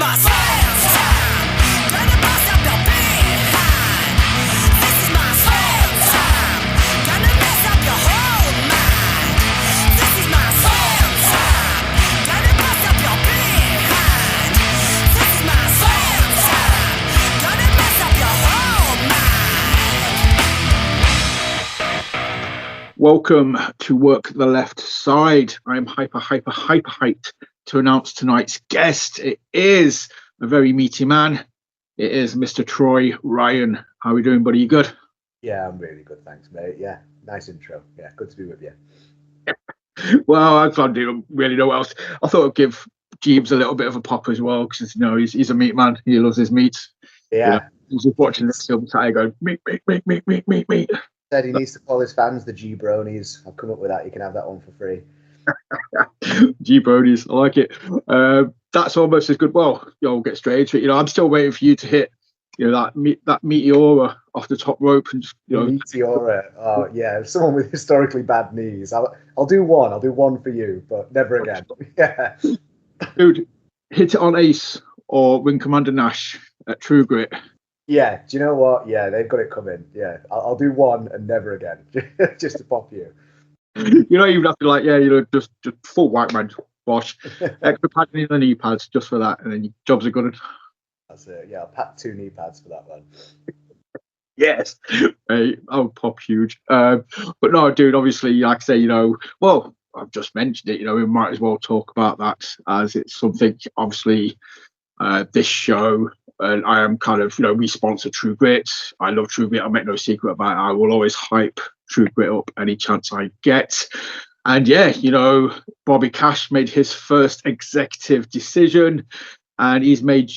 my sales time. Gonna bust up your behind. This is my sales time. Gonna mess up your whole mind. This is my sales time. Gonna bust up your behind. This is my sales time. Gonna mess up your whole mind. Welcome to Work the Left Side. I am hyper hyped to announce tonight's guest. It is a very meaty man. It is Mr. Troy Ryan. How are we doing, buddy? You good? Yeah, I'm really good, thanks, mate. Yeah, nice intro. Yeah, good to be with you. Well, I don't really know what else. I thought I'd give Jeeves a little bit of a pop as well, because he's a meat man. He loves his meat. Yeah. He's just watching this film today going, meat. Said he needs to call his fans the G-bronies. I've come up with that. You can have that one for free. G-bronies, I like it. That's almost as good. Well, you'll get straight into it. I'm still waiting for you to hit, that meteora off the top rope and just, Meteora. Oh yeah, someone with historically bad knees. I'll do one. I'll do one for you, but never again. Yeah. Dude, hit it on Ace or Wing Commander Nash at True Grit. Yeah. Do you know what? Yeah, they've got it coming. Yeah, I'll do one and never again, just to pop you. You even have to just full white man wash, extra padding in the knee pads just for that, and then your jobs are good. That's it. Yeah, I'll pack 2 knee pads for that one. Yes, hey, I'll pop huge. But no, dude, obviously, like I say, well, I've just mentioned it. We might as well talk about that as it's something. Obviously, this show. And I am kind of, we sponsor True Grit. I love True Grit. I make no secret about it. I will always hype True Grit up any chance I get. And yeah, Bobby Cash made his first executive decision, and he's made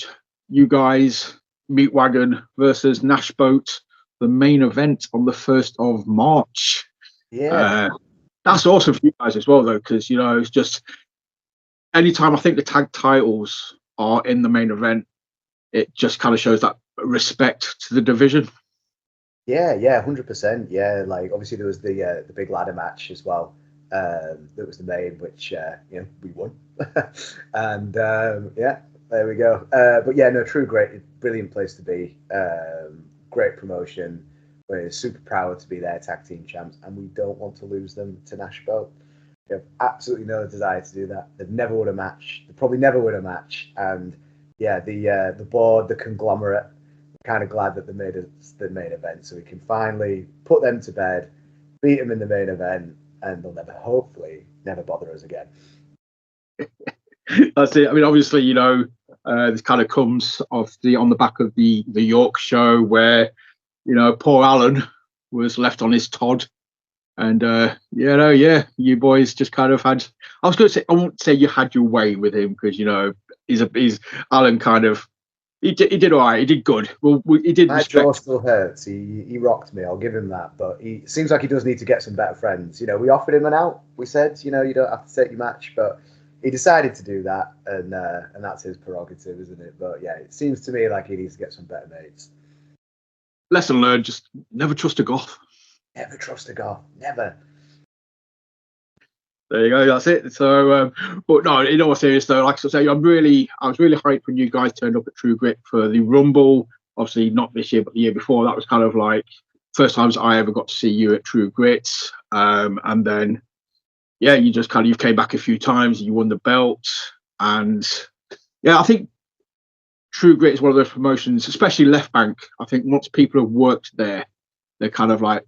you guys Wagon versus NashBoat the main event on the 1st of March. Yeah. That's awesome for you guys as well, though, because, it's just anytime I think the tag titles are in the main event, it just kind of shows that respect to the division. Yeah, 100%. Yeah, like obviously there was the big ladder match as well. That was the main, which we won, and yeah, there we go. But yeah, no, True Grit, brilliant place to be. Great promotion. We're super proud to be their tag team champs, and we don't want to lose them to NashBoat. We have absolutely no desire to do that. They've never won a match. They probably never win a match, and yeah, the board, the conglomerate, I'm kind of glad that they made it the main event, so we can finally put them to bed, beat them in the main event, and they'll hopefully never bother us again. That's it. I mean, obviously, this kind of comes on the back of the York show where, poor Alan was left on his Todd. And you boys just kind of had. I was going to say, I won't say you had your way with him because he's Alan kind of. He did all right. He did good. Well, he did. My jaw still hurts. He rocked me. I'll give him that. But he seems like he does need to get some better friends. We offered him an out. We said, you don't have to take your match, but he decided to do that, and that's his prerogative, isn't it? But yeah, it seems to me like he needs to get some better mates. Lesson learned: just never trust a goth. Never trust a goth. Never. There you go. That's it. So, but no, in all seriousness, though, like I say, I was really hyped when you guys turned up at True Grit for the Rumble. Obviously, not this year, but the year before. That was kind of like first times I ever got to see you at True Grit. And then, yeah, you came back a few times. You won the belt, and yeah, I think True Grit is one of those promotions, especially Left Bank. I think once people have worked there, they're kind of like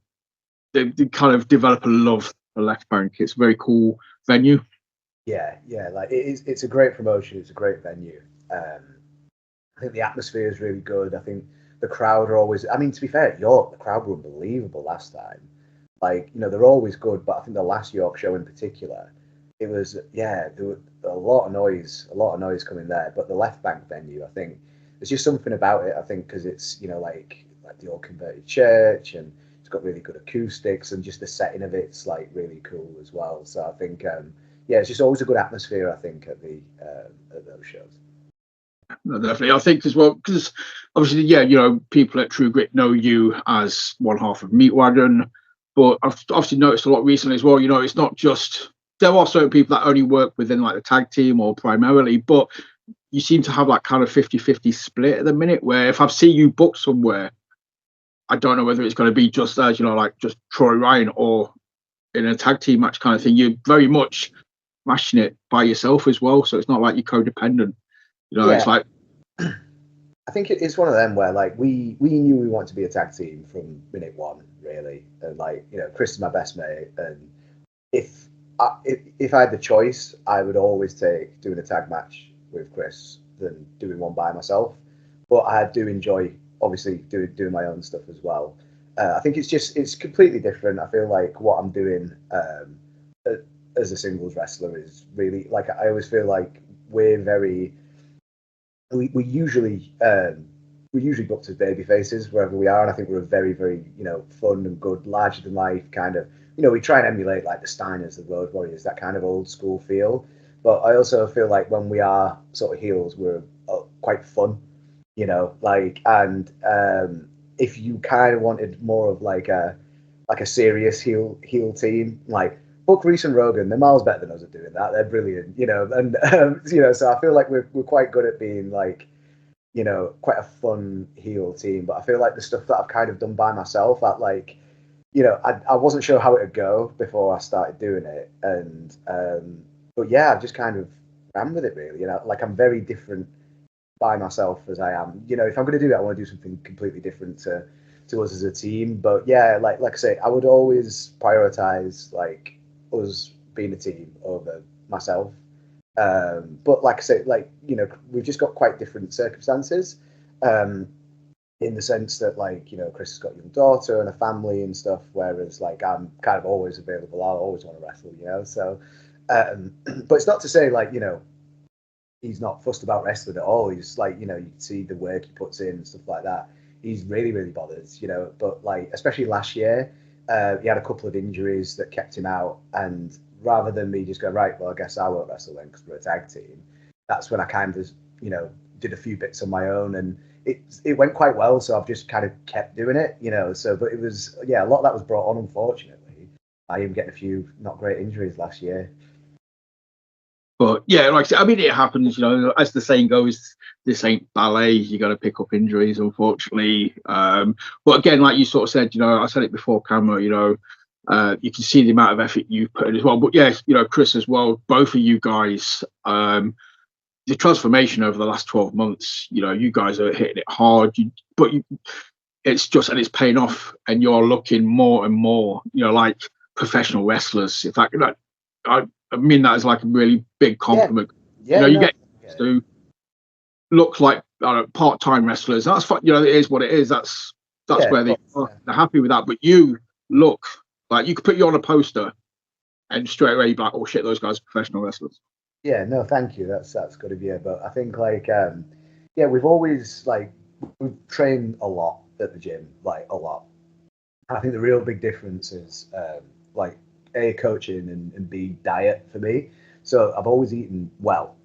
they kind of develop a love for Left Bank. It's a very cool venue. Yeah, like it's a great promotion. It's a great venue. I think the atmosphere is really good. I think the crowd are always. I mean, to be fair, at York, the crowd were unbelievable last time. Like, they're always good, but I think the last York show in particular, it was there was a lot of noise coming there. But the Left Bank venue, I think there's just something about it. I think because it's like the old converted church, and it's got really good acoustics, and just the setting of it's like really cool as well. So I think it's just always a good atmosphere. I think at those shows. No, definitely. I think as well, because obviously, people at True Grit know you as one half of Wagon, but I've obviously noticed a lot recently as well. It's not just there are certain people that only work within like the tag team or primarily, but you seem to have like kind of 50-50 split at the minute, where if I've seen you booked somewhere, I don't know whether it's going to be just as, like just Troy Ryan or in a tag team match kind of thing. You're very much smashing it by yourself as well. So it's not like you're codependent. It's like, I think it's one of them where like we knew we wanted to be a tag team from minute one, really. And like, Chris is my best mate, and if I had the choice, I would always take doing a tag match with Chris than doing one by myself. But I do enjoy obviously doing my own stuff as well. I think it's completely different. I feel like what I'm doing as a singles wrestler is really like, I always feel like we're very we usually booked as baby faces wherever we are, and I think we're a very, very fun and good, larger than life kind of. We try and emulate like the Steiners, the Road Warriors, that kind of old school feel. But I also feel like when we are sort of heels, we're quite fun, and if you kind of wanted more of like a serious heel team, like book Reece and Rogan, they're miles better than us at doing that. They're brilliant, and so I feel like we're quite good at being like, quite a fun heel team. But I feel like the stuff that I've kind of done by myself, at like, I wasn't sure how it would go before I started doing it, and but yeah, I've just kind of ran with it really. Like I'm very different by myself as I am. If I'm going to do it, I want to do something completely different to us as a team. But yeah, like I say, I would always prioritize like us being a team over myself. But like I say, like we've just got quite different circumstances. In the sense that like Chris has got a young daughter and a family and stuff, whereas like I'm kind of always available. I always want to wrestle, so but it's not to say like he's not fussed about wrestling at all. He's like, you can see the work he puts in and stuff like that. He's really, really bothered, but like, especially last year, he had a couple of injuries that kept him out. And rather than me just go, right, well, I guess I won't wrestle then because we're a tag team. That's when I kind of, did a few bits on my own, and it went quite well. So I've just kind of kept doing it, so, but it was, a lot of that was brought on, unfortunately. I even getting a few not great injuries last year. But yeah, like I said, I mean, it happens, as the saying goes, this ain't ballet. You got to pick up injuries, unfortunately. But again, like you sort of said, I said it before camera, you can see the amount of effort you put in as well. But yeah, Chris as well, both of you guys, the transformation over the last 12 months, you guys are hitting it hard, it's paying off, and you're looking more and more, like professional wrestlers. In fact, I mean that as like a really big compliment. Yeah, you get to look like part-time wrestlers. That's fine. It is what it is. That's where they are. They're happy with that. But you look like you could put you on a poster, and straight away you'd be like, oh shit, those guys are professional wrestlers. Yeah, no, thank you. That's good of you. But I think like we've always like we've trained a lot at the gym, like a lot. I think the real big difference is like A, coaching, and B, diet for me. So I've always eaten well.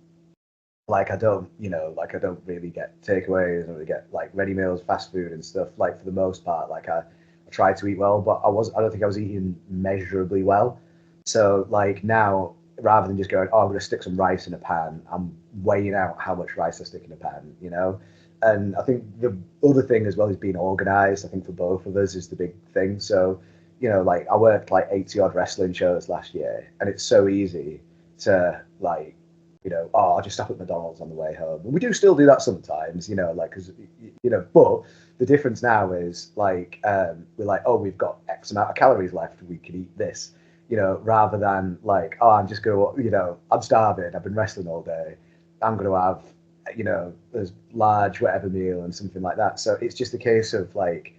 Like I don't really get takeaways, or get like ready meals, fast food and stuff. Like for the most part, like I try to eat well, but I don't think I was eating measurably well. So like now, rather than just going, oh, I'm going to stick some rice in a pan, I'm weighing out how much rice I stick in a pan, And I think the other thing as well is being organized. I think for both of us is the big thing. So like I worked like 80 odd wrestling shows last year, and it's so easy to like, I'll just stop at McDonald's on the way home. And we do still do that sometimes, like, because, but the difference now is like, we're like, oh, we've got X amount of calories left, we can eat this, rather than like, oh, I'm just going to, I'm starving, I've been wrestling all day, I'm going to have, this large whatever meal and something like that. So it's just a case of like,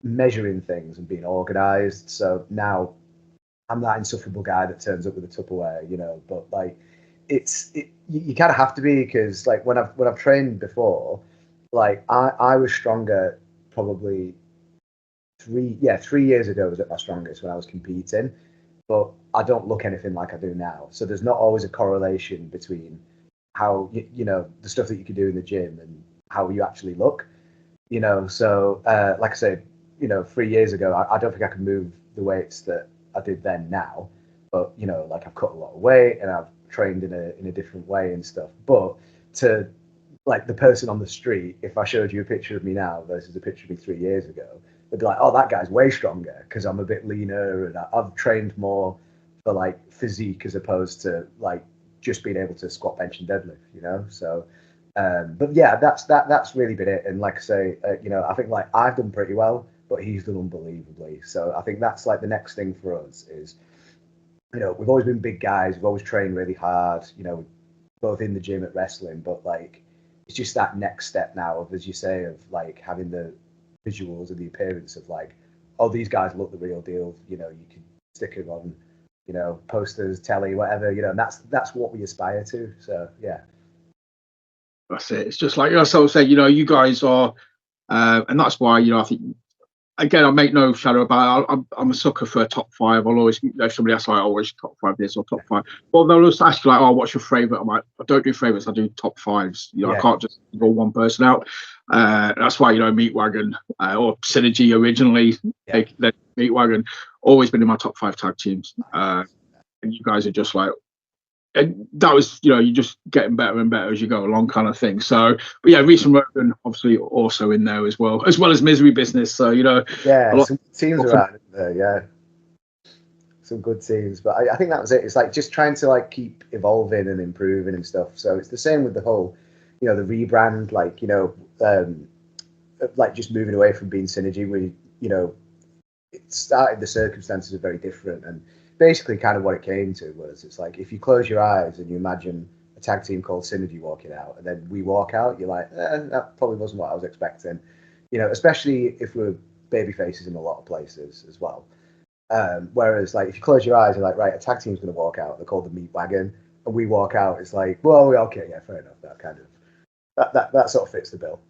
measuring things and being organized. So now I'm that insufferable guy that turns up with a Tupperware, but like you kind of have to be, because like when I've trained before, like I was stronger probably 3 years ago was at my strongest when I was competing, but I don't look anything like I do now. So there's not always a correlation between how the stuff that you can do in the gym and how you actually look. So like I said, 3 years ago, I don't think I could move the weights that I did then now, but like I've cut a lot of weight and I've trained in a different way and stuff. But to like the person on the street, if I showed you a picture of me now versus a picture of me 3 years ago, they'd be like, oh, that guy's way stronger because I'm a bit leaner and I've trained more for like physique as opposed to like just being able to squat, bench, and deadlift, you know. So, but yeah, that's really been it. And like I say, you know, I think like I've done pretty well, but he's done unbelievably. So I think that's like the next thing for us is, you know, we've always been big guys, we've always trained really hard, you know, both in the gym at wrestling, but like it's just that next step now of, as you say, of like having the visuals and the appearance of like, oh, these guys look the real deal. You know, you can stick it on, you know, posters, telly, whatever. You know, and that's what we aspire to. So yeah, that's it. It's just like I sort of say, you know, you guys are, and that's why, you know, I think. Again, I make no shadow about it. I'm a sucker for a top five. I'll always, you know, if somebody asks, like, always top five this or top five. Well, they'll just ask you, like, oh, what's your favourite? I'm like, I don't do favourites, I do top fives. You know, I can't just go one person out. That's why, you know, Meat Wagon or Synergy originally, Meat Wagon, always been in my top five tag teams. And you guys are just like, and that was, you know, you're just getting better and better as you go along, kind of thing. So, but yeah, Reece and Rogan obviously also in there as well as Misery Business. So, you know, some teams around there, some good teams. But I think that was it. It's like just trying to like keep evolving and improving and stuff. So it's the same with the whole, you know, the rebrand, like, you know, like just moving away from being Synergy. We, you know, it started, the circumstances are very different, and basically kind of what it came to was, it's like if you close your eyes and you imagine a tag team called Synergy walking out and then we walk out, you're like, that probably wasn't what I was expecting, you know, especially if we're baby faces in a lot of places as well. Whereas like if you close your eyes, you're like, right, a tag team's going to walk out, they're called the Meat Wagon, and we walk out, it's like, well, okay, yeah, fair enough, that kind of that sort of fits the bill.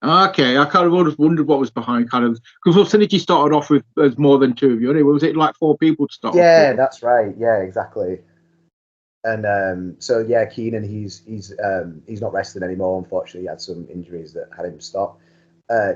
Okay, I kind of always wondered what was behind, kind of, because Synergy started off with as more than two of you. Anyway, was it like 4 people to start? Yeah, that's right. Yeah, exactly. And so yeah, Keenan, he's not wrestling anymore. Unfortunately, he had some injuries that had him stop.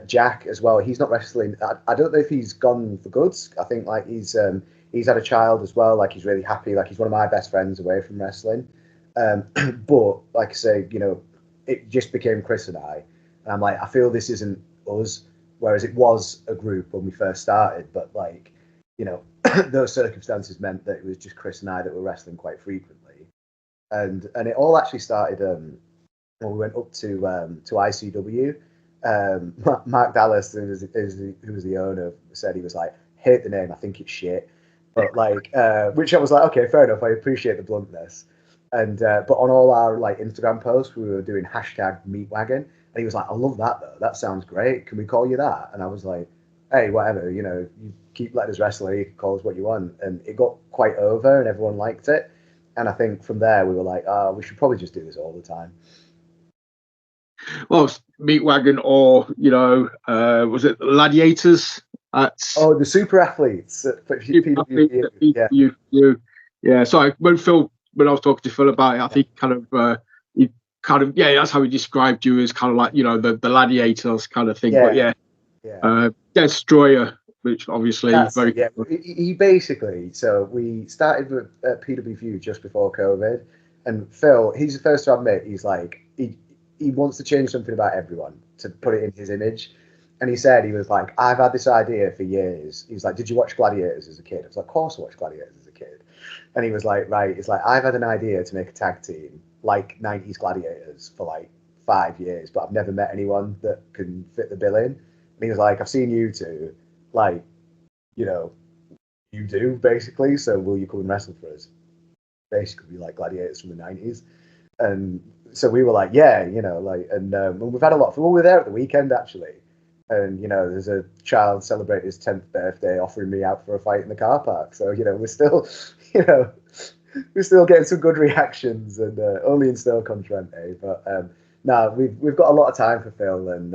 Jack as well. He's not wrestling. I don't know if he's gone for good. I think like he's had a child as well. Like he's really happy. Like he's one of my best friends away from wrestling. But like I say, you know, it just became Chris and I. And I'm like, I feel this isn't us, whereas it was a group when we first started. But like, you know, those circumstances meant that it was just Chris and I that were wrestling quite frequently. And it all actually started when we went up to ICW. Mark Dallas, who was the owner, said he was like, hate the name, I think it's shit. But like, which I was like, okay, fair enough. I appreciate the bluntness. And but on all our like Instagram posts, we were doing #MeatWagon. And he was like, I love that though. That sounds great. Can we call you that? And I was like, hey, whatever, you know, you keep letting us wrestle, you can call us what you want. And it got quite over and everyone liked it. And I think from there we were like, we should probably just do this all the time. Well, Meat Wagon, or, you know, was it Gladiators? The super athletes. Yeah. So when I was talking to Phil about it, I think that's how he described you, as kind of like, you know, the gladiators kind of thing. Yeah. But Destroyer, which obviously he basically, so we started with PWV just before COVID, and Phil, he's the first to admit, he's like, he wants to change something about everyone to put it in his image. And he said, he was like, I've had this idea for years. He was like, did you watch Gladiators as a kid? I was like, of course I watched Gladiators as a kid. And he was like, right, it's like, I've had an idea to make a tag team like 90s Gladiators for like 5 years, but I've never met anyone that can fit the bill in. And he was like, I've seen you two, like, you know, you do basically, so will you come and wrestle for us? Basically like Gladiators from the 90s. And so we were like, yeah, you know, like, and we've had a lot of fun. We were there at the weekend actually. And, you know, there's a child celebrating his 10th birthday offering me out for a fight in the car park. So, you know, we're still, you know, we're still getting some good reactions, and only in Stoke-on-Trent, but no, we've got a lot of time for Phil, and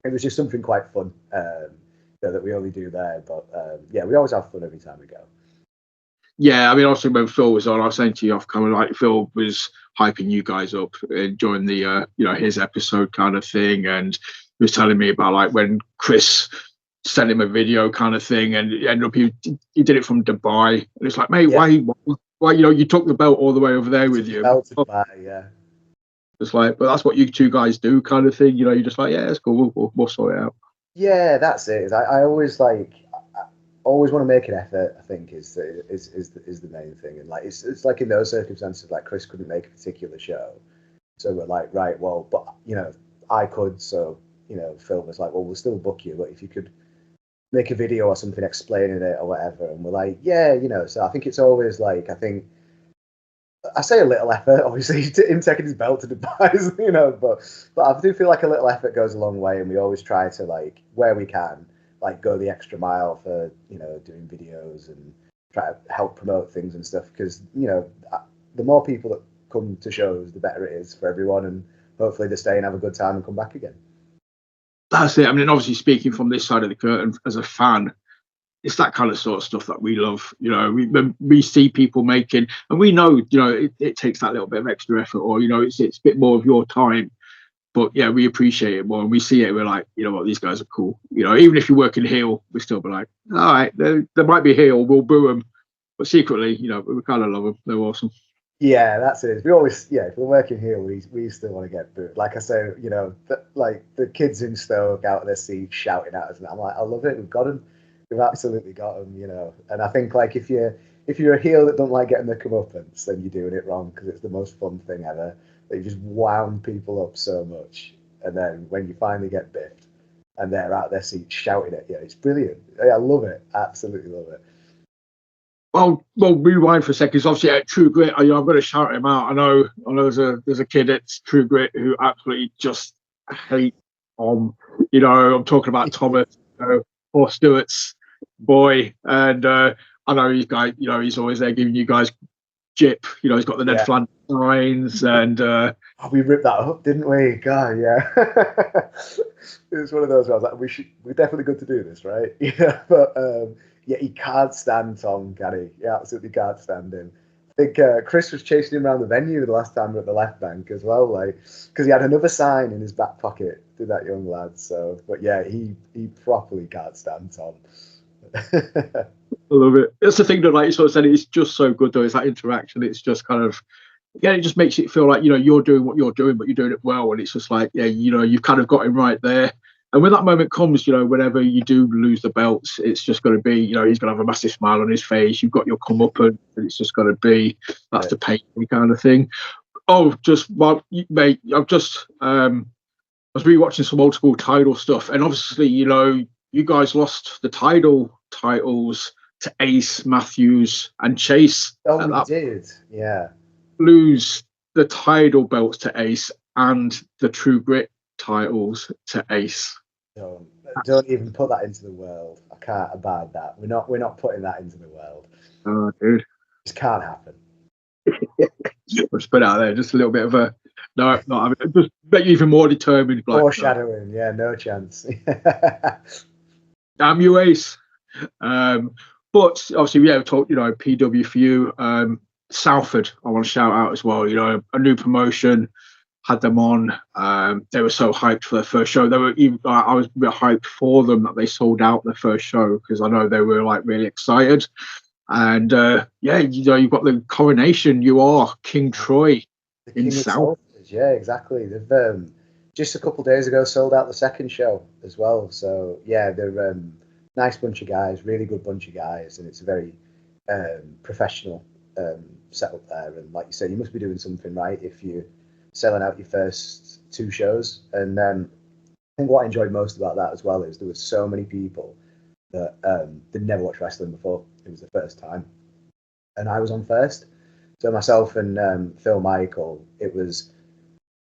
it was just something quite fun that we only do there. But yeah, we always have fun every time we go. Yeah, I mean, obviously when Phil was on, I was saying to you off camera, like Phil was hyping you guys up during the you know, his episode kind of thing, and he was telling me about like when Chris sent him a video kind of thing, and it ended up he did it from Dubai, and it's like, mate, why, you know, you took the belt all the way over there with you. Belt to Dubai, yeah. It's like, but that's what you two guys do, kind of thing. You know, you're just like, yeah, it's cool. We'll sort it out. Yeah, that's it. I always like, I always want to make an effort. I think is the main thing, and like it's like in those circumstances, like Chris couldn't make a particular show, so we're like, right, well, but you know, I could, so you know, film was like, well, we'll still book you, but if you could make a video or something explaining it or whatever, and we're like, yeah, you know, so I think it's always like, I think I say a little effort, obviously, him taking his belt to Dubai, you know, but I do feel like a little effort goes a long way, and we always try to, like, where we can, like, go the extra mile for, you know, doing videos and try to help promote things and stuff, because, you know, the more people that come to shows, the better it is for everyone, and hopefully they stay and have a good time and come back again. That's it. I mean, obviously, speaking from this side of the curtain as a fan, it's that kind of sort of stuff that we love. You know, when we see people making, and we know, you know, it takes that little bit of extra effort, or you know, it's a bit more of your time. But yeah, we appreciate it more, and we see it. We're like, you know what, these guys are cool. You know, even if you work in heel, we still be like, all right, there might be heel, we'll boo them, but secretly, you know, we kind of love them. They're awesome. Yeah, that's it. We always, yeah, if we're working here, we still want to get booed. Like I say, you know, like the kids in Stoke out of their seats shouting at us, and I'm like, I love it. We've got them. We've absolutely got them, you know. And I think like if you're a heel that don't like getting the comeuppance, then you're doing it wrong, because it's the most fun thing ever. That you just wound people up so much, and then when you finally get biffed, and they're out their seats shouting at you, it's brilliant. I love it. Absolutely love it. Well, rewind for a second. 'Cause obviously, at True Grit, I'm going to shout him out. I know there's a kid at True Grit who absolutely just hate you know, I'm talking about Thomas, Paul Stewart's boy, and I know he's always there giving you guys jip. You know, he's got the Ned Yeah. Flanders signs, and Oh, we ripped that up, didn't we? God, yeah. It was one of those where I was like, we're definitely good to do this, right? Yeah, but yeah, he can't stand Tom, can he? He absolutely can't stand him. I think Chris was chasing him around the venue the last time we were at the left bank as well, like, because he had another sign in his back pocket to that young lad. So, but yeah, he properly can't stand Tom. I love it. That's the thing that, like you sort of said, it's just so good though. It's that interaction. It's just kind of, yeah, it just makes it feel like, you know, you're doing what you're doing, but you're doing it well. And it's just like, yeah, you know, you've kind of got him right there. And when that moment comes, you know, whenever you do lose the belts, it's just going to be, you know, he's going to have a massive smile on his face. You've got your comeuppance, and it's just going to be, that's the pain kind of thing. Oh, mate, I've just, I was rewatching some old school Tidal stuff. And obviously, you know, you guys lost the Tidal titles to Ace, Matthews, and Chase. Oh, we did. Yeah. Lose the Tidal belts to Ace and the True Grit titles to Ace. Don't even put that into the world. I can't abide that. We're not putting that into the world. Oh, dude, It can't happen. let's put it out there. Just a little bit of a no, not having it. Just make you even more determined. Like, foreshadowing, yeah, no chance. Damn you, Ace. But obviously, yeah, we talked, you know, PW for you. Salford, I want to shout out as well. You know, a new promotion, had them on. They were so hyped for their first show. They were even, I was a bit hyped for them that they sold out their first show, because I know they were like really excited. And yeah, you know, you've got the coronation. You are King Troy in Salford. Yeah, exactly. They've just a couple of days ago sold out the second show as well. So yeah, they're nice bunch of guys, really good bunch of guys, and it's a very professional setup there. And like you said, you must be doing something right if you're selling out your first two shows. And I think what I enjoyed most about that as well is there were so many people that they'd never watched wrestling before. It was the first time, and I was on first. So myself and Phil Michael, it was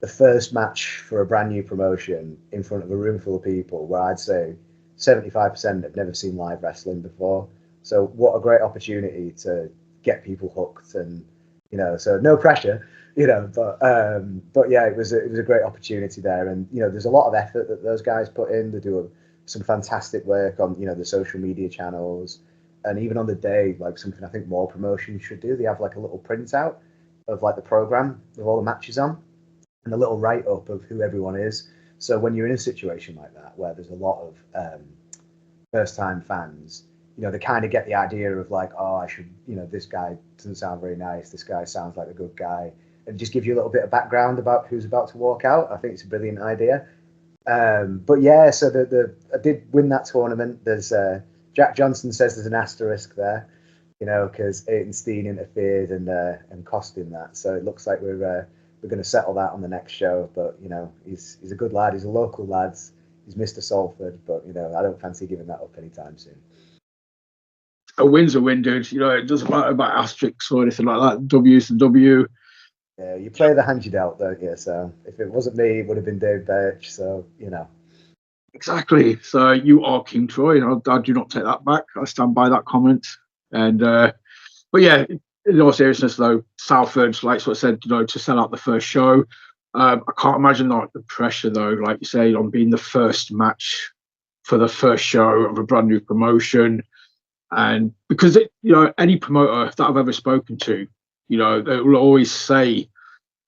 the first match for a brand new promotion in front of a room full of people, where I'd say 75% had never seen live wrestling before. So what a great opportunity to get people hooked, and you know, so no pressure, you know, but yeah, it was a great opportunity there. And you know, there's a lot of effort that those guys put in. They do some fantastic work on, you know, the social media channels, and even on the day, like something I think more promotions should do. They have like a little printout of like the program with all the matches on, and a little write up of who everyone is. So when you're in a situation like that, where there's a lot of first time fans, you know, they kind of get the idea of like, oh, I should, you know, this guy doesn't sound very nice. This guy sounds like a good guy. and just give you a little bit of background about who's about to walk out. I think it's a brilliant idea. But yeah, so I did win that tournament. There's Jack Johnson says there's an asterisk there, because Aiton Steen interfered and cost him that. So it looks like we're going to settle that on the next show. But he's a good lad. He's a local lad. He's Mr. Salford, but I don't fancy giving that up anytime soon. A win's a win, dude. It doesn't matter about asterisks or anything like that. W's the W. Yeah, you play the hand you dealt, don't you? So if it wasn't me, it would have been Dave Birch. So Exactly. So you are King Troy, and I do not take that back. I stand by that comment. And but yeah, in all seriousness, though, Salford, like what I said, to sell out the first show. I can't imagine the pressure, though, like you say, on being the first match for the first show of a brand new promotion. And because any promoter that I've ever spoken to, they will always say,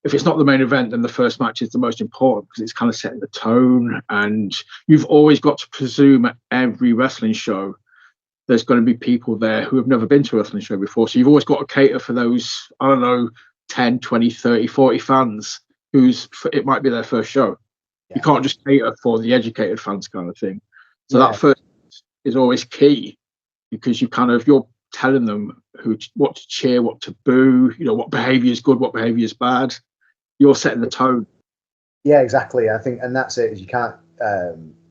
if it's not the main event, then the first match is the most important because it's kind of setting the tone. And you've always got to presume at every wrestling show there's going to be people there who have never been to a wrestling show before. So you've always got to cater for those, 10, 20, 30, 40 fans it might be their first show. Yeah. You can't just cater for the educated fans kind of thing. So that first is always key because you're telling them what to cheer, what to boo, what behaviour is good, what behaviour is bad. You're setting the tone. Yeah, exactly. I think, and that's it. Is you can't,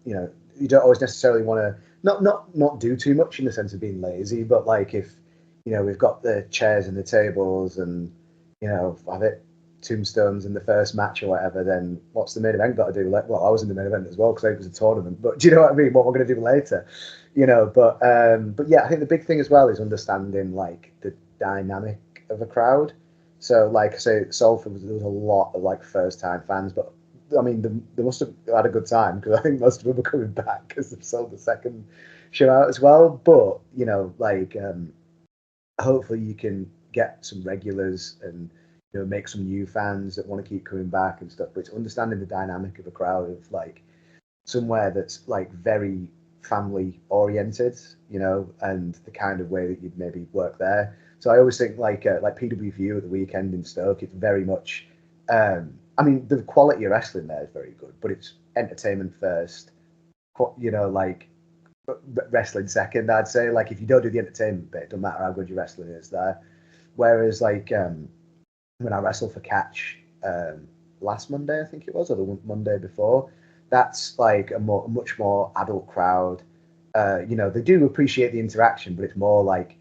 you don't always necessarily want to not do too much in the sense of being lazy, but like if we've got the chairs and the tables and have it tombstones in the first match or whatever, then what's the main event got to do? Like, well, I was in the main event as well because it was a tournament, but do you know what I mean? What we're going to do later, But yeah, I think the big thing as well is understanding like the dynamic of a crowd. So, like I say, Salford there was a lot of like first-time fans, but I mean, they must have had a good time because I think most of them are coming back because they've sold the second show out as well. But hopefully you can get some regulars and make some new fans that want to keep coming back and stuff. But it's understanding the dynamic of a crowd of like somewhere that's like very family oriented, and the kind of way that you'd maybe work there. So I always think like PWVU at the weekend in Stoke, it's very much. I mean, the quality of wrestling there is very good, but it's entertainment first. Like wrestling second, I'd say. Like if you don't do the entertainment bit, it doesn't matter how good your wrestling is there. Whereas like when I wrestled for Catch last Monday, I think it was, or the Monday before, that's like a much more adult crowd. They do appreciate the interaction, but it's more like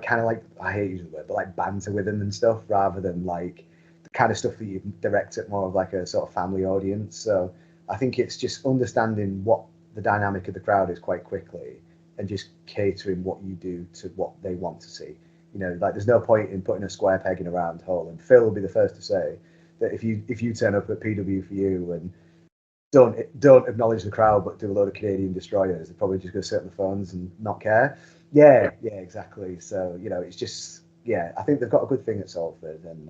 kind of like, I hate using the word, but like banter with them and stuff, rather than like the kind of stuff that you direct at more of like a sort of family audience. So I think it's just understanding what the dynamic of the crowd is quite quickly and just catering what you do to what they want to see. Like there's no point in putting a square peg in a round hole. And Phil will be the first to say that if you turn up at PW for you and don't acknowledge the crowd but do a load of Canadian destroyers, they're probably just going to sit on the phones and not care. Yeah, exactly. So it's just I think they've got a good thing at Salford, and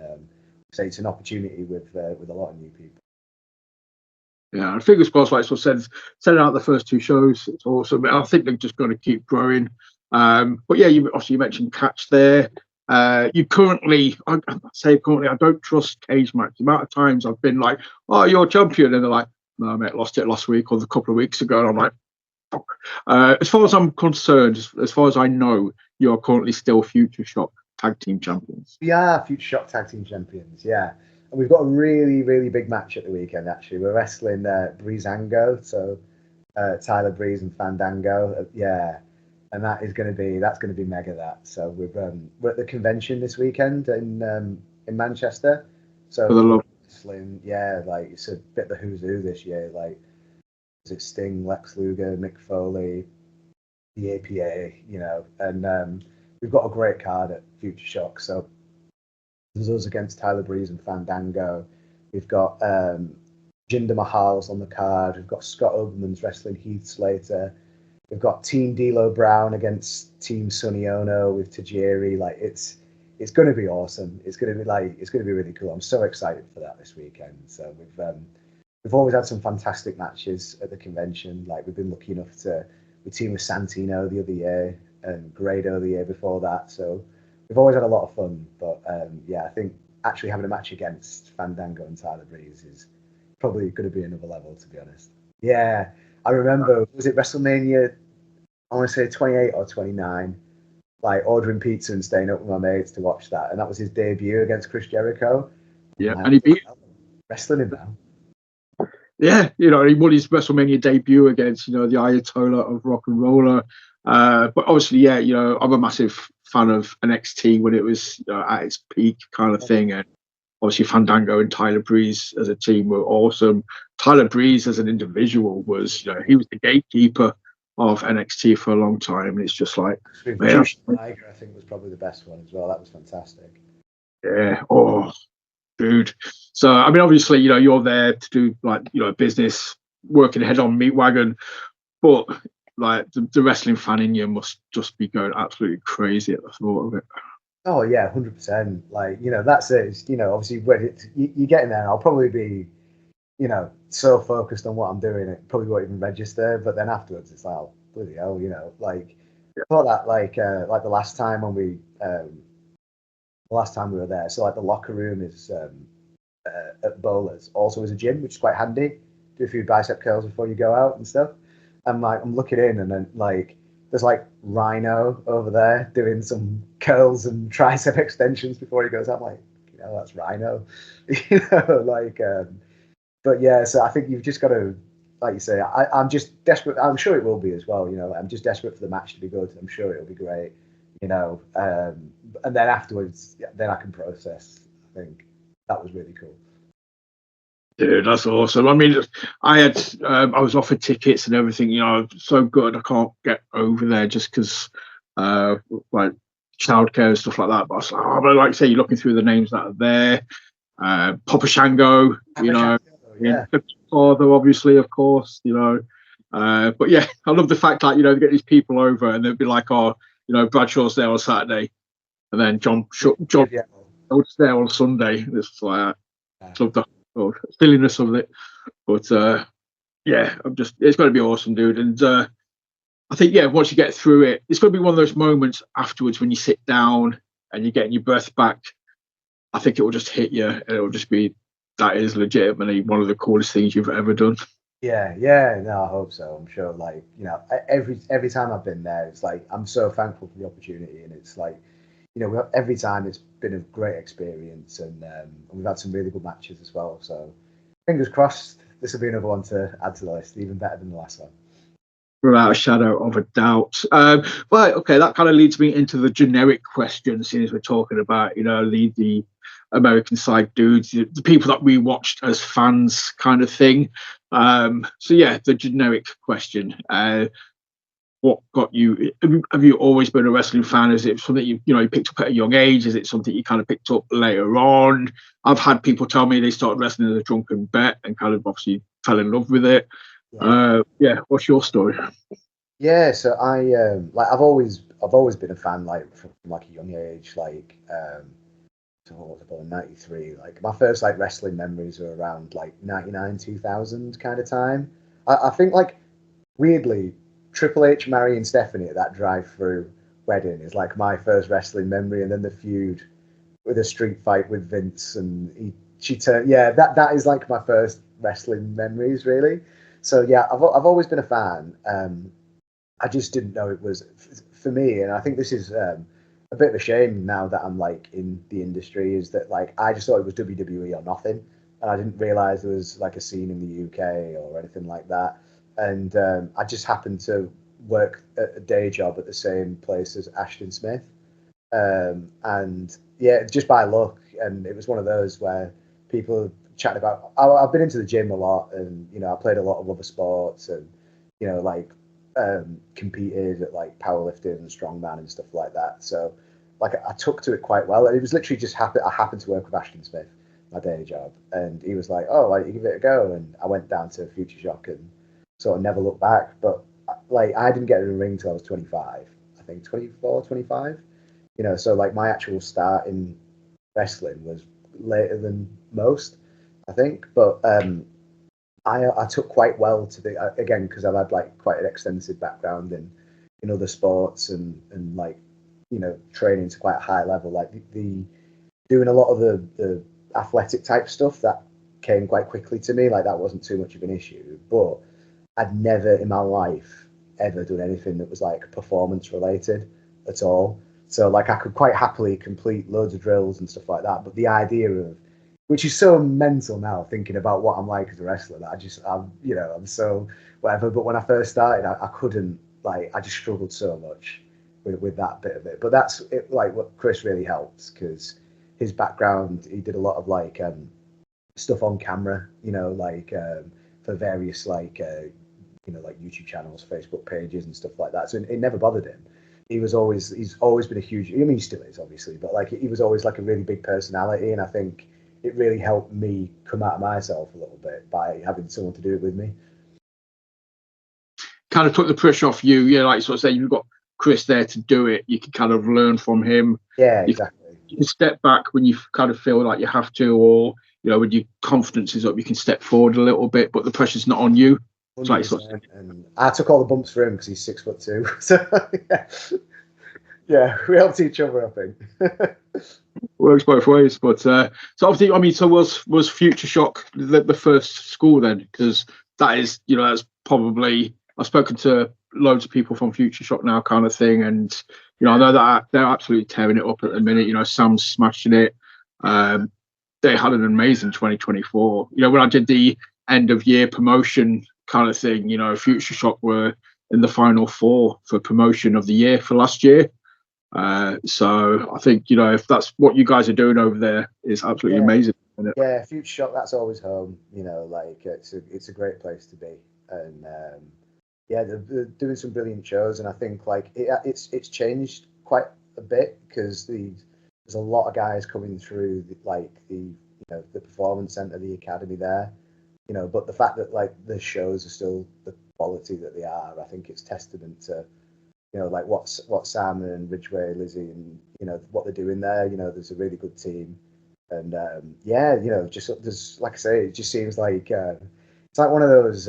say it's an opportunity with a lot of new people. Yeah, I think it's crossed, like so said, selling out the first two shows. It's awesome. I think they're just going to keep growing. But yeah, you mentioned Catch there. You currently, I don't trust cage match. The amount of times I've been like, "Oh, you're champion," and they're like, "No, mate, lost it last week or a couple of weeks ago." And I'm like, as far as I'm concerned, as far as I know, you're currently still FutureShock Tag Team Champions. We are FutureShock Tag Team Champions, yeah. And we've got a really, really big match at the weekend, actually. We're wrestling Breezango, so Tyler Breeze and Fandango, yeah. And that's going to be mega, that. So we're at the convention this weekend in Manchester. So wrestling, like it's a bit of the who's who this year. Like, is it Sting, Lex Luger, Mick Foley, the APA, and we've got a great card at FutureShock. So there's us against Tyler Breeze and Fandango. We've got Jinder Mahal's on the card. We've got Scott Oberman's wrestling Heath Slater. We've got Team D'Lo Brown against Team Sonny Ono with Tajiri. Like it's going to be awesome. It's going to be really cool. I'm so excited for that this weekend. So we've always had some fantastic matches at the convention. Like we've been lucky enough to team with Santino the other year and Grado the year before that. So we've always had a lot of fun. But I think actually having a match against Fandango and Tyler Breeze is probably going to be another level, to be honest. Yeah, I remember, was it WrestleMania, I want to say 28 or 29, like ordering pizza and staying up with my mates to watch that. And that was his debut against Chris Jericho. Yeah, Like, and he beat. wrestling him now. Yeah, he won his WrestleMania debut against, the Ayatollah of Rock and Roller. But obviously, yeah, I'm a massive fan of NXT when it was at its peak kind of thing. And obviously, Fandango and Tyler Breeze as a team were awesome. Tyler Breeze as an individual was, he was the gatekeeper of NXT for a long time. And it's just like, man, Tiger, I think, was probably the best one as well. That was fantastic. Yeah. Oh, dude. So, I mean, obviously, you're there to do business, working head on meat wagon, but like the wrestling fan in you must just be going absolutely crazy at the thought of it. Oh yeah, 100%. Like, that's it. It's, obviously when you get in there, I'll probably be, so focused on what I'm doing, it probably won't even register. But then afterwards, it's like, oh, bloody hell, like, I thought that like the last time when the last time we were there. So like the locker room is at Bowlers also is a gym, which is quite handy. Do a few bicep curls before you go out and stuff. And like I'm looking in, and then like there's like Rhino over there doing some curls and tricep extensions before he goes out. I'm like, that's Rhino, like. But yeah, so I think you've just got to, like you say, I'm just desperate. I'm sure it will be as well. I'm just desperate for the match to be good. I'm sure it'll be great. And then afterwards, then I can process. I think that was really cool. Dude, that's awesome. I mean, I was offered tickets and everything. So good. I can't get over there just because, like childcare and stuff like that. But I was like, but like I say, you're looking through the names that are there. Papa Shango, Yeah. Father, obviously, of course, but yeah, I love the fact that they get these people over and they'll be like, oh, Bradshaw's there on Saturday, and then John Schultz there on Sunday. It's like, love the silliness of it, but yeah, it's going to be awesome, dude. And I think once you get through it, it's going to be one of those moments afterwards when you sit down and you're getting your breath back. I think it will just hit you, and it will just be, that is legitimately one of the coolest things you've ever done. Yeah, no, I hope so. I'm sure, like, every time I've been there, it's like I'm so thankful for the opportunity, and it's like, every time it's been a great experience, and we've had some really good matches as well. So, fingers crossed, this will be another one to add to the list, even better than the last one. Without a shadow of a doubt. But okay, that kind of leads me into the generic questions, as we're talking about, the American side dudes, the people that we watched as fans, kind of thing. So yeah, the generic question: what got you? Have you always been a wrestling fan? Is it something you picked up at a young age? Is it something you kind of picked up later on? I've had people tell me they started wrestling as a drunken bet and kind of obviously fell in love with it. Yeah, what's your story? Yeah, so I've always been a fan, like from like a young age, like so what was I born in 93? Like my first like wrestling memories are around like 99, 2000 kind of time. I think like weirdly, Triple H marrying Stephanie at that drive-through wedding is like my first wrestling memory, and then the feud with a street fight with Vince, and she turned. Yeah, that is like my first wrestling memories, really. So yeah, I've always been a fan. I just didn't know it was for me, and I think this is a bit of a shame now that I'm like in the industry. Is that like I just thought it was WWE or nothing, and I didn't realize there was like a scene in the UK or anything like that. And I just happened to work at a day job at the same place as Ashton Smith, and yeah, just by luck. And it was one of those where people chatting about. I've been into the gym a lot, and I played a lot of other sports, and like competed at like powerlifting and strongman and stuff like that. So like I took to it quite well, and it was literally just I happened to work with Ashton Smith, my day job, and he was like, "Oh, like you give it a go," and I went down to FutureShock and sort of never looked back. But like I didn't get in the ring till I was 25, I think 24, 25. So like my actual start in wrestling was later than most, I think. But I took quite well to the again because I've had like quite an extensive background in other sports and like training to quite a high level. Like the doing a lot of the athletic type stuff that came quite quickly to me. Like that wasn't too much of an issue, but I'd never in my life ever done anything that was like performance related at all. So like I could quite happily complete loads of drills and stuff like that, but the idea of, which is so mental now thinking about what I'm like as a wrestler, that I'm so whatever. But when I first started, I couldn't, like, I just struggled so much with that bit of it. But that's it, like what Chris really helps, because his background, he did a lot of like stuff on camera, for various like YouTube channels, Facebook pages, and stuff like that. So it never bothered him. He's always been a huge. I mean, he still is obviously, but like he was always like a really big personality, and I think it really helped me come out of myself a little bit by having someone to do it with me. Kind of took the pressure off you. Yeah, like sort of say, you've got Chris there to do it. You can kind of learn from him. Yeah, exactly. You can step back when you kind of feel like you have to, or when your confidence is up, you can step forward a little bit, but the pressure's not on you. Like sort of, and I took all the bumps for him because he's 6'2". So yeah, we helped each other, I think. Works both ways, but so obviously, I mean, so was FutureShock the first school then? Because that is, that's probably, I've spoken to loads of people from FutureShock now, kind of thing, and I know that they're absolutely tearing it up at the minute. Sam's smashing it. They had an amazing 2024. When I did the end of year promotion kind of thing, FutureShock were in the final four for promotion of the year for last year. So I think, if that's what you guys are doing over there, is absolutely amazing. Isn't it? Yeah, FutureShock, that's always home. Like it's a great place to be, and they're doing some brilliant shows, and I think like it's changed quite a bit because there's a lot of guys coming through the performance center, the academy there, but the fact that like the shows are still the quality that they are, I think it's testament to like what Sam and Ridgway, Lizzie, and what they're doing there. There's a really good team, and just there's, like I say, it just seems like it's like one of those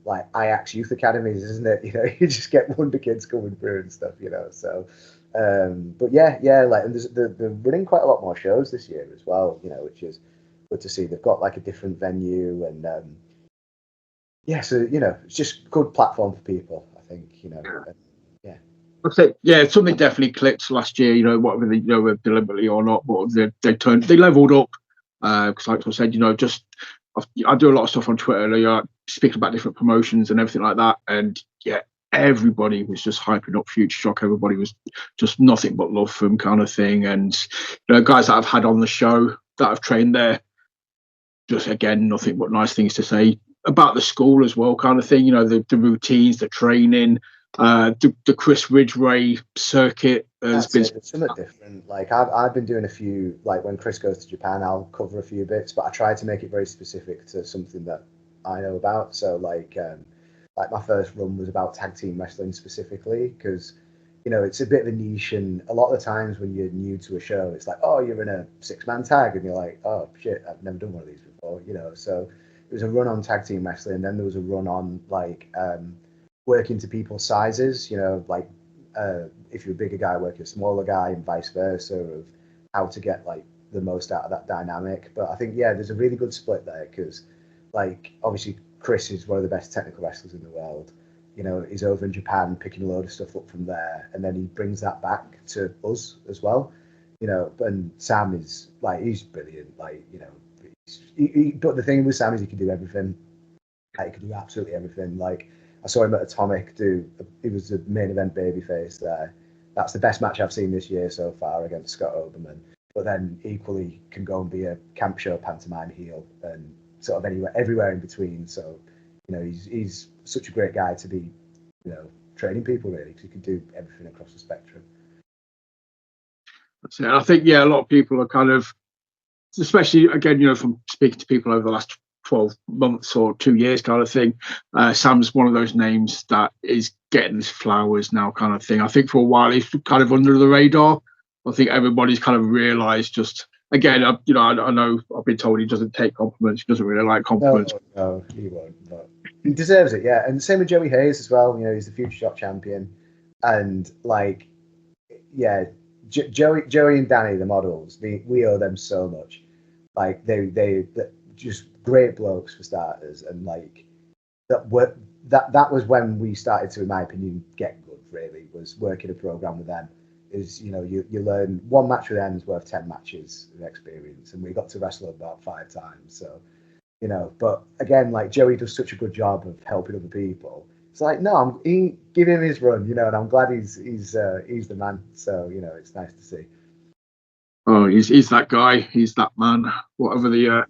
like Ajax youth academies, isn't it? You just get wonder kids coming through and stuff. So but like, and they're running quite a lot more shows this year as well, which is good to see. They've got like a different venue, and so it's just good platform for people, I think. I'd say, something definitely clicked last year. Whether they deliberately or not, but they leveled up. Because, like I said, just I do a lot of stuff on Twitter, speaking about different promotions and everything like that, and everybody was just hyping up FutureShock. Everybody was just nothing but love for them, kind of thing. And guys that I've had on the show that I've trained there, just again nothing but nice things to say about the school as well, kind of thing. The routines, the training. The Chris Ridgway circuit has been something different. Like I've been doing a few, like when Chris goes to Japan, I'll cover a few bits, but I try to make it very specific to something that I know about. So like my first run was about tag team wrestling specifically, because it's a bit of a niche, and a lot of the times when you're new to a show, it's like, oh, you're in a 6-man tag, and you're like, oh shit, I've never done one of these before. So it was a run on tag team wrestling, and then there was a run on like working to people's sizes, like if you're a bigger guy, working a smaller guy, and vice versa, of how to get like the most out of that dynamic. But I think there's a really good split there, because like obviously Chris is one of the best technical wrestlers in the world. He's over in Japan picking a load of stuff up from there, and then he brings that back to us as well. And Sam is like, he's brilliant. Like but the thing with Sam is he can do everything. Like, he can do absolutely everything. Like, I saw him at Atomic he was the main event babyface there. That's the best match I've seen this year so far against Scott Oberman. But then equally can go and be a camp show pantomime heel, and sort of everywhere in between. So, he's such a great guy to be, training people, really, because he can do everything across the spectrum. That's it. I think, a lot of people are kind of, especially again, from speaking to people over the last 12 months or 2 years kind of thing, Sam's one of those names that is getting his flowers now, kind of thing. I think for a while he's kind of under the radar. I think everybody's kind of realised, just again, I know I've been told he doesn't take compliments. He doesn't really like compliments. No, he won't. But he deserves it, yeah. And same with Joey Hayes as well. He's the FutureShock champion, and like, Joey and Danny, the models, we owe them so much. Like they just great blokes for starters, and like that was when we started to, in my opinion, get good. Really, was working a program with them. Is you learn one match with them is worth 10 matches of experience, and we got to wrestle about 5 times. So but again, like Joey does such a good job of helping other people. It's like, no, give him his run, and I'm glad he's the man. So it's nice to see. Oh, he's that guy. He's that man. Whatever the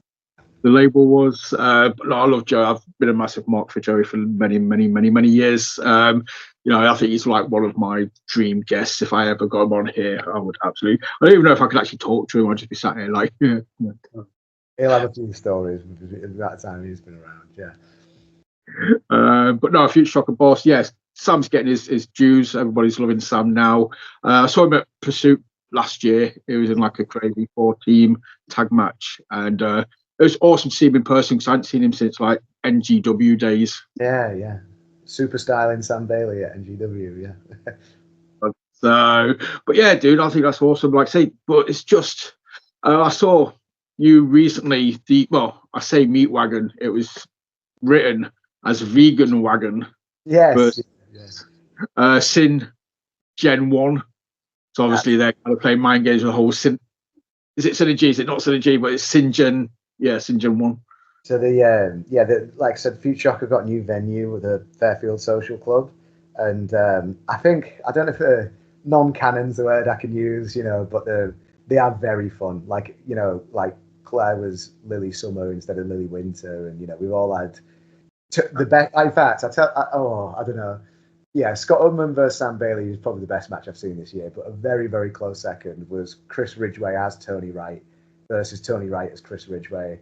label was. But no, I love Joey. I've been a massive mark for Joey for many, many, many, many years. I think he's like one of my dream guests. If I ever got him on here, I would absolutely. I don't even know if I could actually talk to him. I'd just be sat here like, yeah. He'll have a few stories at that time he's been around, yeah. But no, FutureShock and Boss, yes. Sam's getting his dues. Everybody's loving Sam now. I saw him at Pursuit last year. He was in like a crazy 4-team tag match, and it was awesome to see him in person because I hadn't seen him since like NGW days. Yeah. Super styling Sam Bailey at NGW, yeah. But yeah, dude, I think that's awesome. Like I say, but it's just I saw you recently. I say Meat Wagon. It was written as Vegan Wagon. Yes. Sin Gen 1. So obviously they're kind of playing mind games with the whole Sin. Is it Synergy? Is it not Synergy? But it's Sin Gen. Yeah, Sin Gen 1. So like I said, FutureShock have got a new venue with the Fairfield Social Club, and I don't know if they're non-canon's the word I can use, but they are very fun. Like like Claire was Lily Summer instead of Lily Winter, and we've all had the best. In fact, I don't know. Yeah, Scott Udman versus Sam Bailey is probably the best match I've seen this year, but a very, very close second was Chris Ridgway as Tony Wright versus Tony Wright as Chris Ridgway.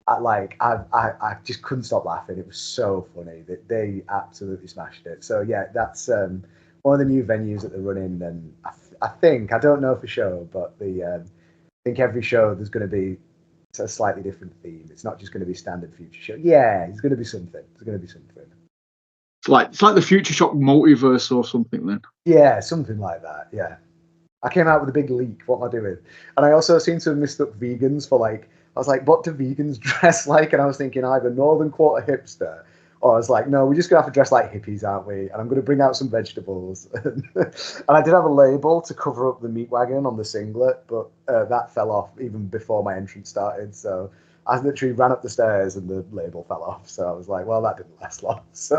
I just couldn't stop laughing. It was so funny that they absolutely smashed it. So yeah, that's one of the new venues that they're running, and I don't know for sure, but I think every show there's going to be a slightly different theme. It's not just going to be standard Future Show. Yeah, it's going to be something. There's going to be something. It's like the FutureShock multiverse or something then. Yeah, something like that. Yeah. I came out with a big leak. What am I doing? And I also seem to have mistook vegans for like, I was like, what do vegans dress like? And I was thinking either Northern Quarter hipster, or I was like, no, we're just going to have to dress like hippies, aren't we? And I'm going to bring out some vegetables. And I did have a label to cover up the Meat Wagon on the singlet, but that fell off even before my entrance started. So I literally ran up the stairs and the label fell off. So I was like, well, that didn't last long. So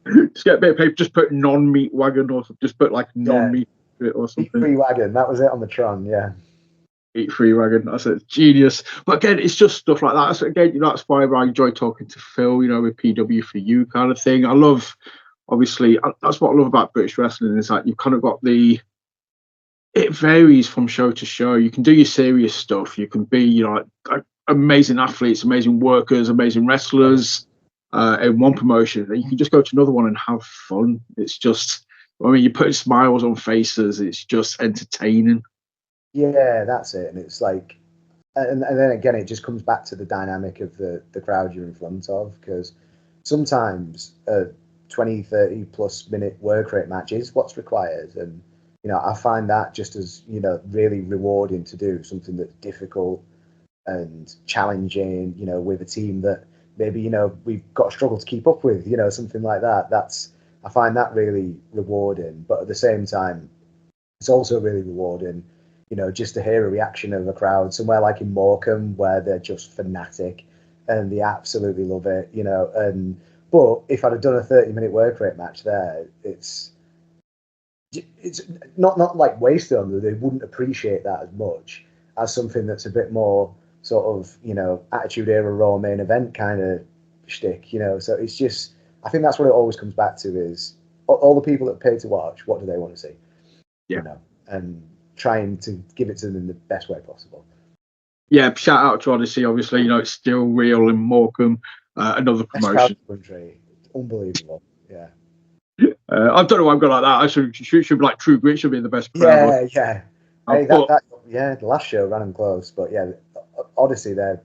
just get a bit of paper, just put non-meat wagon or just put like non-meat or something. Meat-free wagon, that was it on the Tron, yeah. Meat-free wagon, that's a genius. But again, it's just stuff like that. So again, that's why I enjoy talking to Phil, with PW for You kind of thing. I love, obviously, that's what I love about British wrestling is that you've kind of got it varies from show to show. You can do your serious stuff. You can be, like amazing athletes, amazing workers, amazing wrestlers in one promotion. And you can just go to another one and have fun. It's just, you're putting smiles on faces. It's just entertaining. Yeah, that's it. And it's like, and then again, it just comes back to the dynamic of the crowd you're in front of, because sometimes a 20, 30 plus minute work rate match is what's required. And, I find that just as, really rewarding to do something that's difficult and challenging, with a team that maybe, we've got to struggle to keep up with, something like that. I find that really rewarding. But at the same time, it's also really rewarding, just to hear a reaction of a crowd somewhere like in Morecambe where they're just fanatic and they absolutely love it, but if I'd have done a 30-minute work rate match there, it's not like wasted on them. They wouldn't appreciate that as much as something that's a bit more sort of, Attitude Era Raw main event kind of shtick, so it's just, I think that's what it always comes back to is all the people that pay to watch, what do they want to see? Yeah. And trying to give it to them in the best way possible. Yeah, shout out to Odyssey, obviously, it's still real in Morecambe, another promotion. Country. Unbelievable, yeah. I don't know why I've got like that. I should be like True Grit should be the best crowd. Yeah. Hey, the last show ran them close, but yeah, Odyssey, their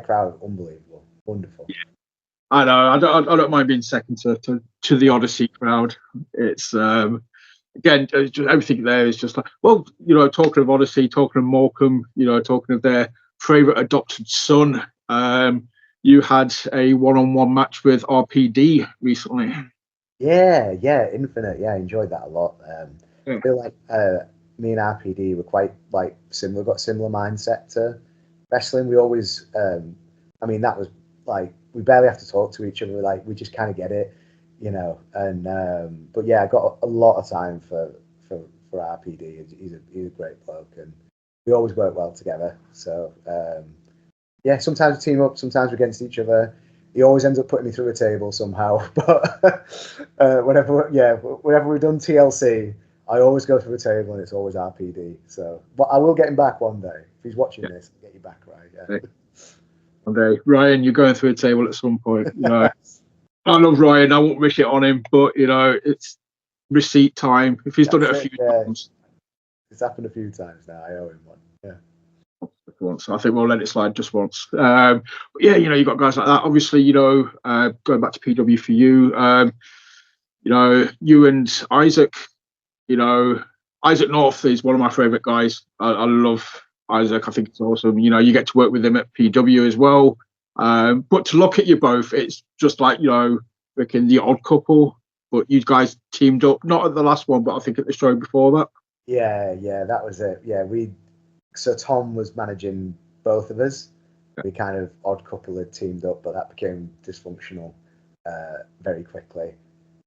crowd, unbelievable, wonderful. Yeah. I know. I don't mind being second to the Odyssey crowd. It's again, just everything there is just like, well, talking of Odyssey, talking of Morecambe, talking of their favourite adopted son. You had a one-on-one match with RPD recently. Yeah, Infinite. Yeah, I enjoyed that a lot. Yeah. I feel like me and RPD were quite like similar, got similar mindset to wrestling. We always, I mean, that was like we barely have to talk to each other. Like we just kind of get it, And but yeah, I got a lot of time for RPD. He's a great bloke, and we always work well together. So yeah, sometimes we team up, sometimes we're against each other. He always ends up putting me through a table somehow. But whenever we've done TLC, I always go through a table, and it's always RPD. So, but I will get him back one day if he's watching this. I'll get you back, right? Yeah. One day, Ryan, you're going through a table at some point. I love Ryan. I won't wish it on him, but it's receipt time. If he's done it a few times, it's happened a few times now. I owe him one. Yeah. Once. I think we'll let it slide just once. But yeah, you got guys like that. Obviously, going back to PW for you, you and Isaac, Isaac North is one of my favourite guys. I love Isaac. I think it's awesome. You get to work with him at PW as well. But to look at you both, it's just like, freaking the odd couple. But you guys teamed up, not at the last one, but I think at the show before that. Yeah, that was it. Yeah, so Tom was managing both of us. We kind of odd couple had teamed up, but that became dysfunctional very quickly.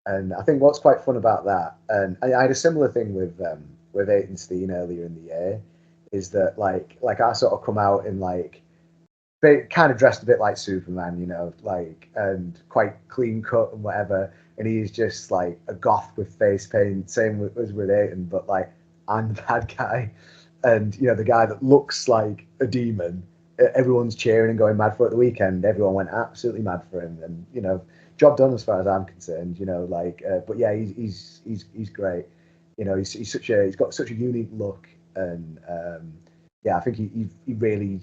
And I think what's quite fun about that, and I had a similar thing with Aiton Steen earlier in the year, is that like I sort of come out in like they kind of dressed a bit like Superman, and quite clean cut and whatever. And he's just like a goth with face paint. Same as with Aiton, but like I'm the bad guy. And the guy that looks like a demon, everyone's cheering and going mad for it at the weekend. Everyone went absolutely mad for him, and job done as far as I'm concerned. But yeah, he's great. He's got such a unique look, and yeah, I think he really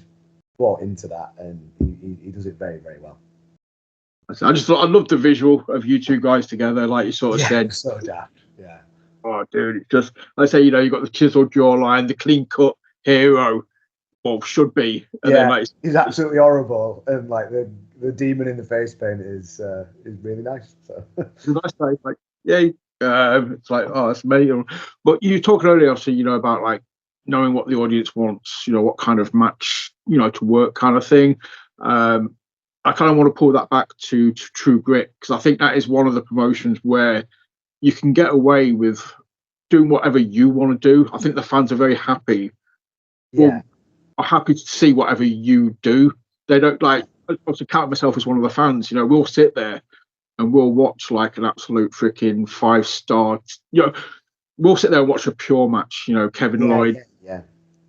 bought into that, and he does it very, very well. I just thought I loved the visual of you two guys together, like you sort of said. So daft, yeah. Oh, dude, it's just, I say, you got the chiseled jawline, the clean cut hero, or should be. And yeah, then, he's absolutely horrible, and like the demon in the face paint is really nice. So it's a nice place, like, yay. It's like, oh, that's amazing. But you talked earlier, obviously, about like knowing what the audience wants, what kind of match, to work kind of thing. I kind of want to pull that back to True Grit, because I think that is one of the promotions where you can get away with doing whatever you want to do. I think the fans are very happy. Yeah. Are happy to see whatever you do. They don't like, I also count myself as one of the fans, we'll sit there and we'll watch like an absolute freaking 5-star, we'll sit there and watch a pure match, Kevin Lloyd,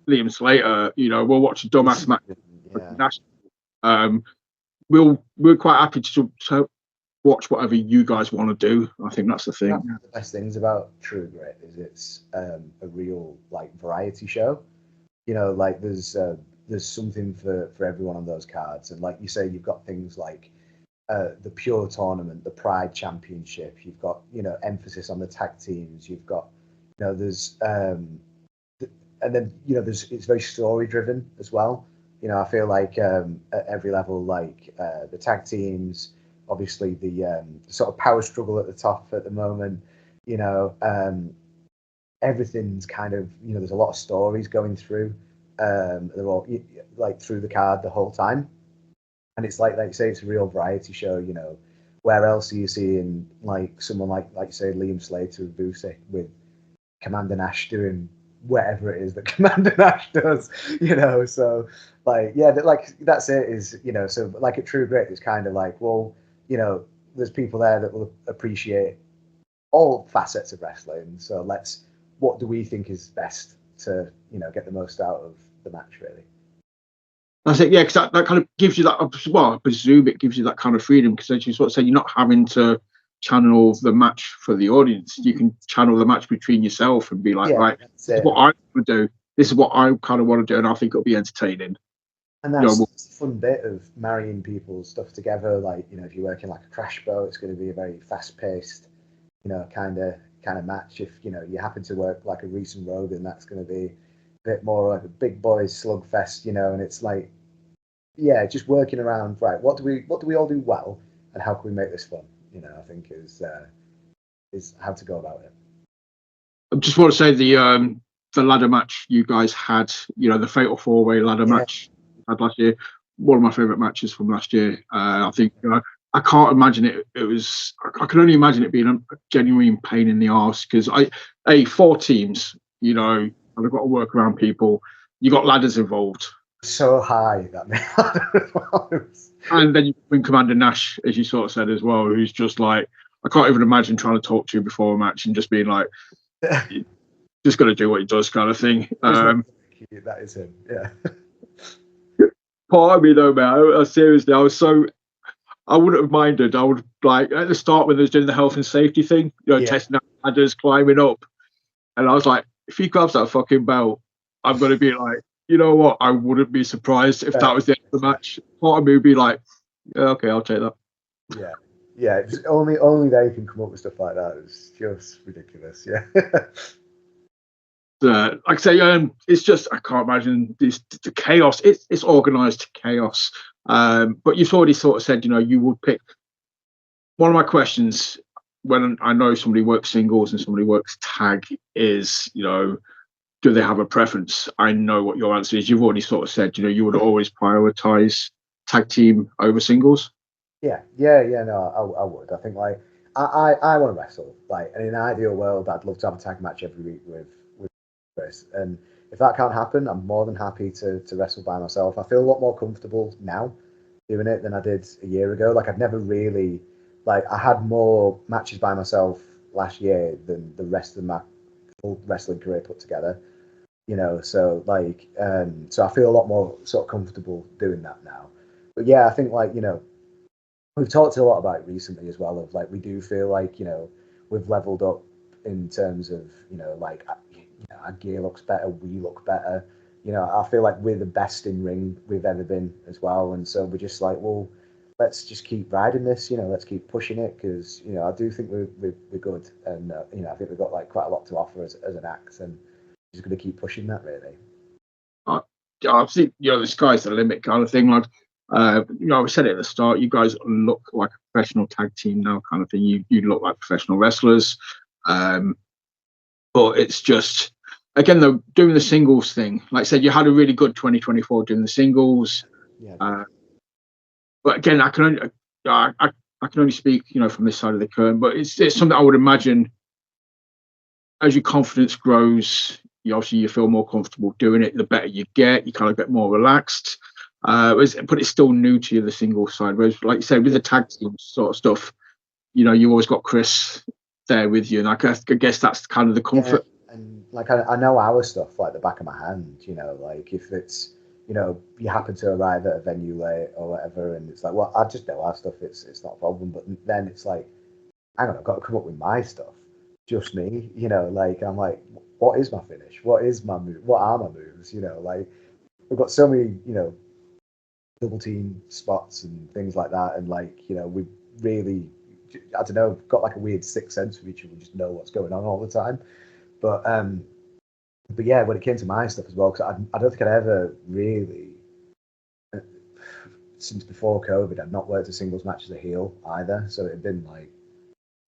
Liam Slater, we'll watch a dumbass match. We're quite happy to watch whatever you guys want to do. I think that's the thing. One of the best things about True Grit is it's a real like variety show. Like there's something for everyone on those cards, and like you say, you've got things like the Pure Tournament, the Pride Championship. You've got emphasis on the tag teams. You've got there's and then there's it's very story driven as well. I feel like at every level, like the tag teams, obviously the sort of power struggle at the top at the moment. Everything's kind of there's a lot of stories going through. They're all like through the card the whole time, and it's like you say, it's a real variety show. Where else are you seeing like someone like you say Liam Slater and Busick with Commander Nash doing whatever it is that Commander Nash does, so like like that's it is so like at True Grit it's kind of like, well, there's people there that will appreciate all facets of wrestling, so what do we think is best to get the most out of the match, really. That's it, yeah, because that kind of gives you that, well, I presume it gives you that kind of freedom, because as you sort of say, you're not having to channel the match for the audience. You can channel the match between yourself and be like, right, this is what I want to do. This is what I kind of want to do, and I think it'll be entertaining. And that's the fun bit of marrying people's stuff together. Like, if you're working like a crash boat, it's going to be a very fast-paced, kind of kind of match. If you happen to work like a Reece and Rogan, that's going to be a bit more like a big boys slugfest, and it's like, yeah, just working around, right? What do we all do well, and how can we make this fun? I think is how to go about it. I just want to say the ladder match you guys had, the fatal 4-way ladder match you had last year, one of my favourite matches from last year. I think I can't imagine it. It was, I can only imagine it being a genuine pain in the arse because 4 teams, and I've got to work around people. You got ladders involved. So high that and then you bring Commander Nash, as you sort of said as well, who's just like, I can't even imagine trying to talk to you before a match and just being like, just got to do what he does, kind of thing. That is him, yeah. Part of me though, man, seriously, I wouldn't have minded. I would, like, at the start when they was doing the health and safety thing, testing out ladders, climbing up, and I was like, if he grabs that fucking belt, I'm going to be like, you know what? I wouldn't be surprised if that was the end of the match. Part of me would be like, yeah, okay, I'll take that. Yeah. It's only they can come up with stuff like that. It's just ridiculous. Yeah. Like I say, it's just, I can't imagine the chaos. It's organised chaos. But you've already sort of said, you would pick. One of my questions when I know somebody works singles and somebody works tag is, do they have a preference? I know what your answer is. You've already sort of said, you would always prioritise tag team over singles. Yeah. No, I would. I think like I want to wrestle. Like, in an ideal world, I'd love to have a tag match every week with Chris. And if that can't happen, I'm more than happy to wrestle by myself. I feel a lot more comfortable now doing it than I did a year ago. Like, I've never really, like, I had more matches by myself last year than the rest of my full wrestling career put together. So like, so I feel a lot more sort of comfortable doing that now. But yeah, I think like, we've talked a lot about it recently as well, of like, we do feel like, we've leveled up in terms of, like, our gear looks better, we look better. I feel like we're the best in ring we've ever been as well. And so we're just like, well, let's just keep riding this, let's keep pushing it because, I do think we're good. And, I think we've got like quite a lot to offer as an act, and just going to keep pushing that, really. I think, the sky's the limit kind of thing. Like, I said it at the start, you guys look like a professional tag team now kind of thing. You look like professional wrestlers. But it's just, again, though, doing the singles thing, like I said, you had a really good 2024 doing the singles. Yeah. But again, I can only speak, from this side of the curtain, but it's something I would imagine as your confidence grows, you feel more comfortable doing it. The better you get, you kind of get more relaxed. But it's still new to you, the singles side. Whereas, like you said, with the tag team sort of stuff, you always got Chris there with you, and I guess that's kind of the comfort. Yeah, and like I know our stuff like the back of my hand. Like if it's you happen to arrive at a venue late or whatever, and it's like, well, I just know our stuff. It's not a problem. But then it's like, hang on, I've got to come up with my stuff. Just me, like I'm like, what is my finish? What is my move? What are my moves? Like we've got so many, double team spots and things like that, and like we really, I don't know, got like a weird sixth sense of each other. We just know what's going on all the time. But yeah, when it came to my stuff as well, because I don't think I'd ever really, since before COVID, I'd not worked a singles match as a heel either. So it had been like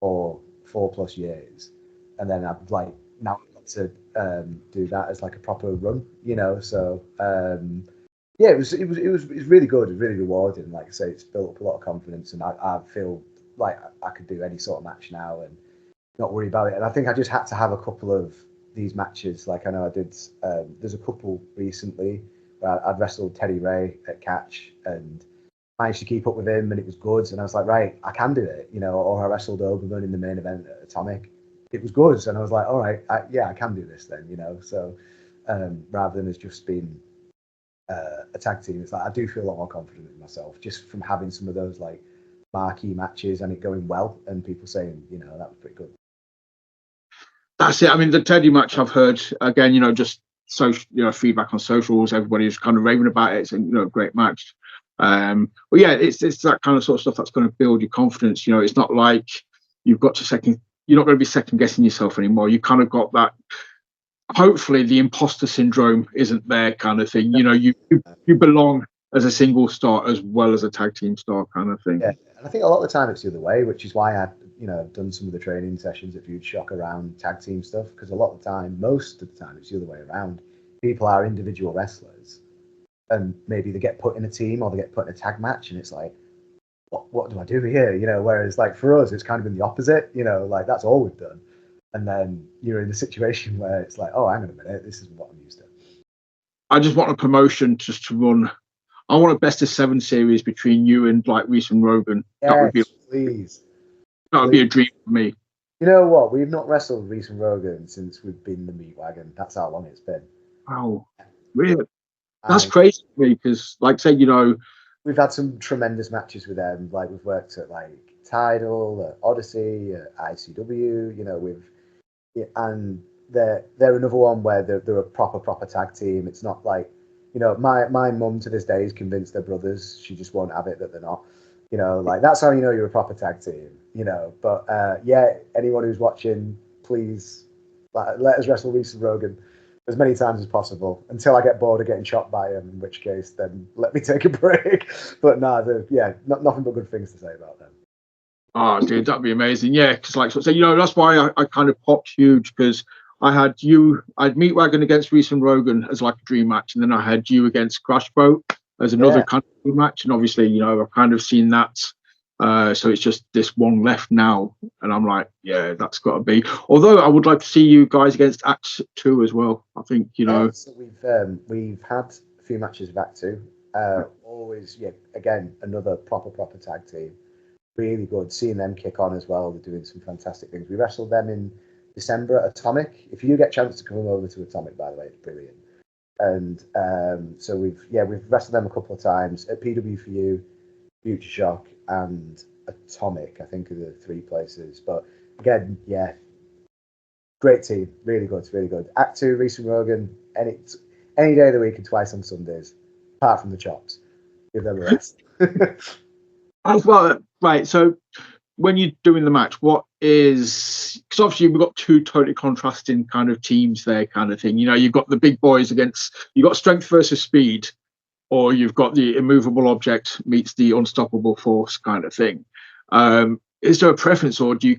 4+ years, and then I've like now got to do that as like a proper run, So yeah, it was really good. It was really rewarding. Like I say, it's built up a lot of confidence, and I feel like I could do any sort of match now and not worry about it. And I think I just had to have a couple of these matches. Like I know I did. There's a couple recently where I'd wrestled Teddy Ray at Catch and managed to keep up with him, and it was good. And I was like, right, I can do it, Or I wrestled Oberman in the main event at Atomic. It was good, and I was like, all right, I can do this then, So rather than as just being a tag team, it's like I do feel a lot more confident in myself just from having some of those like marquee matches and it going well, and people saying, that was pretty good. That's it. I mean, the Teddy match I've heard again, just social, feedback on socials. Everybody's kind of raving about it. It's a great match. But yeah, it's that kind of sort of stuff that's going to build your confidence. It's not like you've got to you're not going to be second guessing yourself anymore. You kind of got that. Hopefully, the imposter syndrome isn't there, kind of thing. You know, you belong as a single star as well as a tag team star, kind of thing. Yeah, and I think a lot of the time it's the other way, which is why I've done some of the training sessions at FutureShock around tag team stuff, because a lot of the time, most of the time, it's the other way around. People are individual wrestlers, and maybe they get put in a team or they get put in a tag match, and it's like, what do I do here? You know, whereas like for us, it's kind of been the opposite. You know, like that's all we've done, and then you're in the situation where it's like, oh, hang on a minute, this is what I'm used to. I just want a promotion just to run. I want a best of 7 series between you and like Reece and Rogan. Yes, that would be please. That would be a dream for me. You know what? We've not wrestled Reece and Rogan since we've been the Meat Wagon. That's how long it's been. Wow, really? That's crazy for me because, like, say, you know, we've had some tremendous matches with them. Like we've worked at like Tidal, at Odyssey, at ICW. You know, and they're another one where they're a proper tag team. It's not like, you know, my mum to this day is convinced they're brothers. She just won't have it that they're not. You know, like that's how you know you're a proper tag team. You know, but yeah, anyone who's watching, please let us wrestle Reece and Rogan as many times as possible until I get bored of getting shot by him, in which case then let me take a break. But nothing but good things to say about them. Oh, dude, that'd be amazing. Yeah, because like so, you know, that's why I kind of popped huge, because I'd Meat Wagon against Reece and Rogan as like a dream match, and then I had you against CrashBoat as another kind of dream match, and obviously, you know, I've kind of seen that. So it's just this one left now, and I'm like, yeah, that's got to be. Although I would like to see you guys against Act 2 as well. I think, you know. So we've had a few matches with Act 2. Always, again, another proper tag team. Really good. Seeing them kick on as well. They're doing some fantastic things. We wrestled them in December at Atomic. If you get a chance to come over to Atomic, by the way, it's brilliant. And so we've wrestled them a couple of times at PW4U, FutureShock, and Atomic, I think, are the 3 places. But again, yeah, great team, really good, really good. Act 2, Reece and Rogan, any day of the week and twice on Sundays, apart from the chops. Give them a rest. As well, right. So when you're doing the match, what is, because obviously we've got 2 totally contrasting kind of teams there, kind of thing. You know, you've got the big boys you've got strength versus speed, or you've got the immovable object meets the unstoppable force kind of thing. Is there a preference, or do you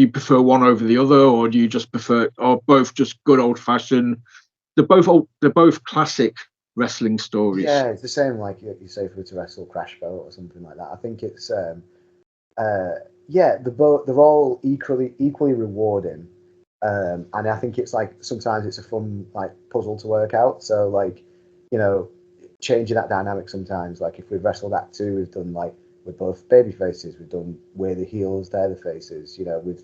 prefer one over the other, or do you just prefer, or both just good old fashioned? They're both classic wrestling stories. Yeah, it's the same like you say if we were to wrestle CrashBoat or something like that. I think it's they're all equally rewarding. And I think it's like sometimes it's a fun like puzzle to work out. So like, you know, changing that dynamic sometimes. Like if we've wrestled Act 2, we've done like we're both baby faces. We've done we're the heels, they're the faces. You know, we've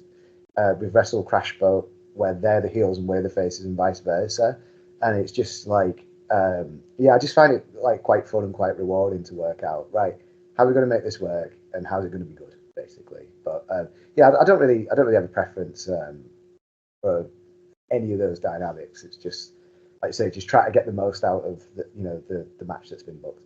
wrestled CrashBoat where they're the heels and we're the faces, and vice versa. And it's just like I just find it like quite fun and quite rewarding to work out. Right, how are we going to make this work, and how's it going to be good, basically. But I don't really have a preference for any of those dynamics. It's just, like I say, just try to get the most out of the match that's been booked.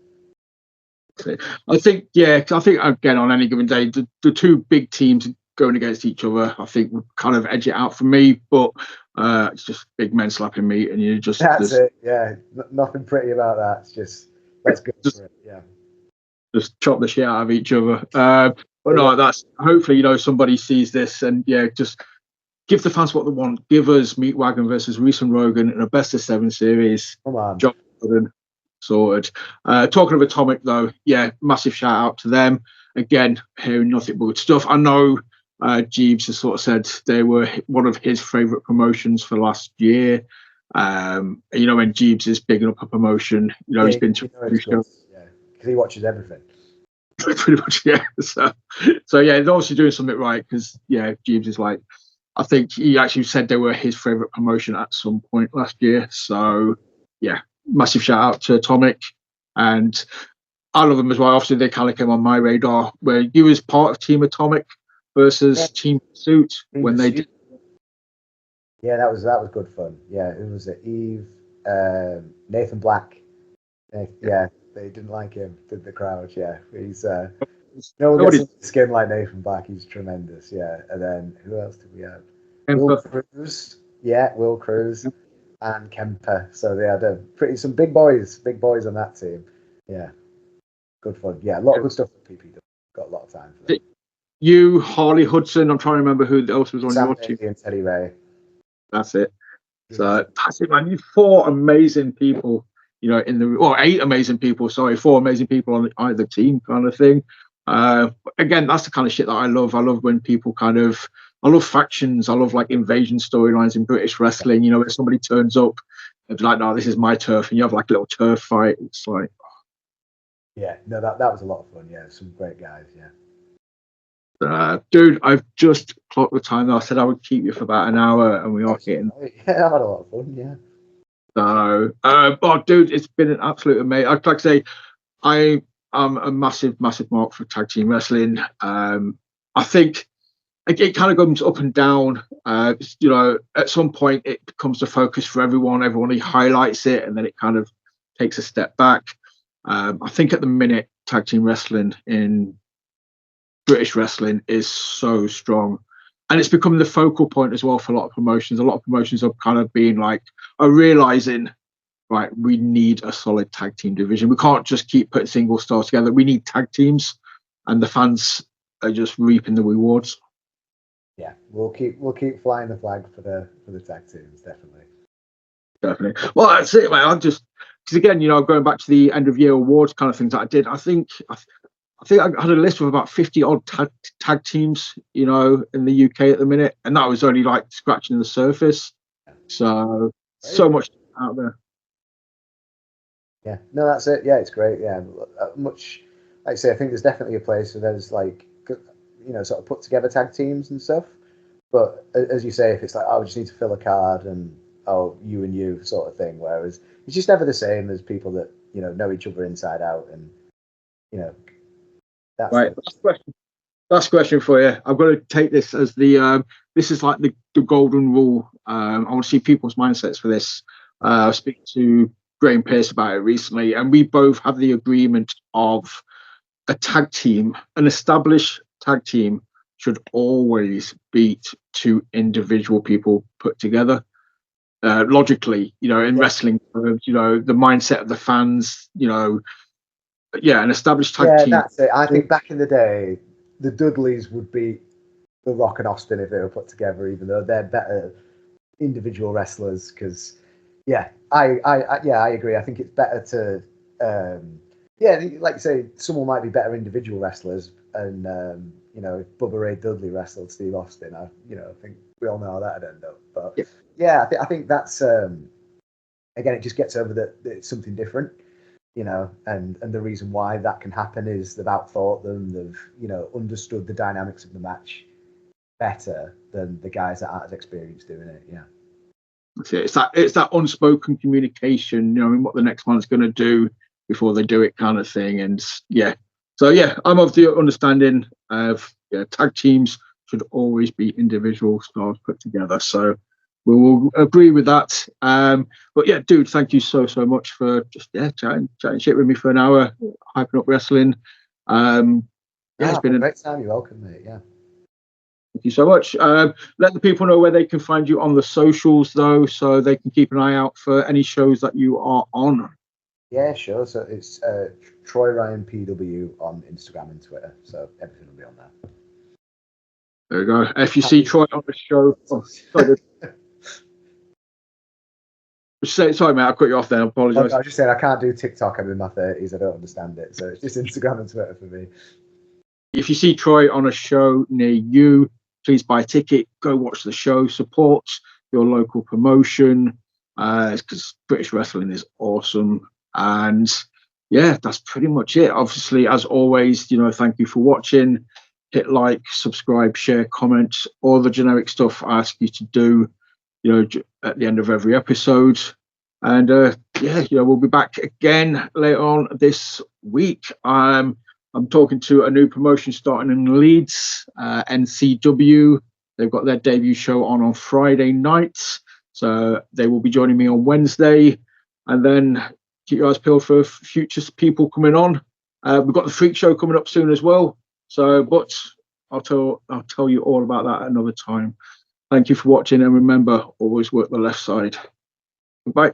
I think again on any given day, the 2 big teams going against each other, I think would kind of edge it out for me. But it's just big men slapping meat, and you just that's it. Yeah, nothing pretty about that. It's just let's go for it. Yeah, just chop the shit out of each other. But no, that's hopefully, you know, somebody sees this and just give the fans what they want. Give us Meat Wagon versus Reece and Rogan in a best of 7 series. Come on, Job sorted. Talking of Atomic though, massive shout out to them. Again, hearing nothing but good stuff. I know Jeeves has sort of said they were one of his favourite promotions for last year. You know, when Jeeves is bigging up a promotion, you know, he's been to because he watches everything. Pretty much, yeah. So yeah, they're obviously doing something right, because Jeeves is like, I think he actually said they were his favourite promotion at some point last year. So yeah, massive shout out to Atomic, and I love them as well. Obviously, they kind of came on my radar where you was part of Team Atomic versus Team Pursuit when they did. Yeah, that was good fun. Yeah, it was Eve, Nathan Black. Yeah, they didn't like him, did the crowd. Yeah, he's No one Nobody. gets a skin like Nathan Back. He's tremendous. Yeah. And then who else did we have? Will Kemper. Cruz. Yeah, Will Cruz and Kemper. So they had some big boys on that team. Yeah. Good fun. Yeah, a lot of good stuff for PPW. Got a lot of time for that. You, Harley Hudson. I'm trying to remember who else was on Sam your team. Bailey and Teddy Ray. That's it. So that's it, man. You 4 amazing people, you know, 8 amazing people. Sorry, 4 amazing people on either team, kind of thing. Again, that's the kind of shit that I love. I love when people I love factions. I love like invasion storylines in British wrestling. You know, when somebody turns up, it's like, no, this is my turf, and you have like a little turf fight. It's like, yeah, no, that was a lot of fun. Yeah, some great guys. Yeah. Dude, I've just clocked the time. I said I would keep you for about an hour, and we are getting. Yeah, I've had a lot of fun. Yeah. So, oh, dude, it's been an absolute amazing. Like I say, I am a massive mark for tag team wrestling. I think it kind of goes up and down. You know, at some point it becomes the focus for everyone. Everyone highlights it, and then it kind of takes a step back. I think at the minute, tag team wrestling in British wrestling is so strong, and it's becoming the focal point as well for a lot of promotions. A lot of promotions are kind of being like, are realizing, right, we need a solid tag team division. We can't just keep putting single stars together. We need tag teams, and the fans are just reaping the rewards. Yeah, we'll keep flying the flag for the tag teams, definitely. Well, that's it, man. Because again, you know, going back to the end of year awards kind of things that I did, I think I had a list of about 50 odd tag teams, you know, in the UK at the minute, and that was only like scratching the surface. So much out there. Yeah, no, that's it. Yeah, it's great. Yeah, much. Like I say, I think there's definitely a place where there's like, you know, sort of put together tag teams and stuff. But as you say, if it's like, oh, we just need to fill a card and you and you sort of thing, whereas it's just never the same as people that, you know each other inside out, and you know. That's right. Last question for you. I've got to take this as the this is like the golden rule. I want to see people's mindsets for this. I was speaking to Graham Pierce about it recently, and we both have the agreement of a tag team, an established tag team should always beat 2 individual people put together. Logically, you know, in wrestling terms, you know, the mindset of the fans, you know, yeah, an established tag team. Yeah, that's it. I think back in the day, the Dudleys would beat The Rock and Austin if they were put together, even though they're better individual wrestlers. Because, yeah, I agree. I think it's better to, like you say, someone might be better individual wrestlers, and you know, if Bubba Ray Dudley wrestled Steve Austin, I think we all know how that'd end up. But yeah, I think that's again, it just gets over that it's something different. You know, and the reason why that can happen is they've outthought them. They've, you know, understood the dynamics of the match better than the guys that aren't as experienced doing it. Yeah. It's that unspoken communication, you know, and what the next one's going to do before they do it, kind of thing. And yeah, so yeah, I'm of the understanding of tag teams should always be individual stars put together. So we will agree with that. But yeah, dude, thank you so much for just chatting shit with me for an hour, hyping up wrestling. It's been a great time. You're welcome, mate. Yeah. Thank you so much. Let the people know where they can find you on the socials, though, so they can keep an eye out for any shows that you are on. Yeah, sure. So it's Troy Ryan PW on Instagram and Twitter. So everything will be on there. There you go. If you see Troy on the show, sorry, mate, I cut you off there. I apologise. I was just saying I can't do TikTok. I'm in my 30s. I don't understand it. So it's just Instagram and Twitter for me. If you see Troy on a show near you, please buy a ticket. Go watch the show. Support your local promotion, because British wrestling is awesome. And yeah, that's pretty much it. Obviously, as always, you know, thank you for watching. Hit like, subscribe, share, comment, all the generic stuff I ask you to do, you know, at the end of every episode. And yeah, you know, we'll be back again later on this week. I'm talking to a new promotion starting in Leeds, NCW. They've got their debut show on Friday nights, so they will be joining me on Wednesday. And then keep your eyes peeled for future people coming on. We've got the freak show coming up soon as well. So, but I'll tell you all about that another time. Thank you for watching, and remember, always work the left side. Goodbye.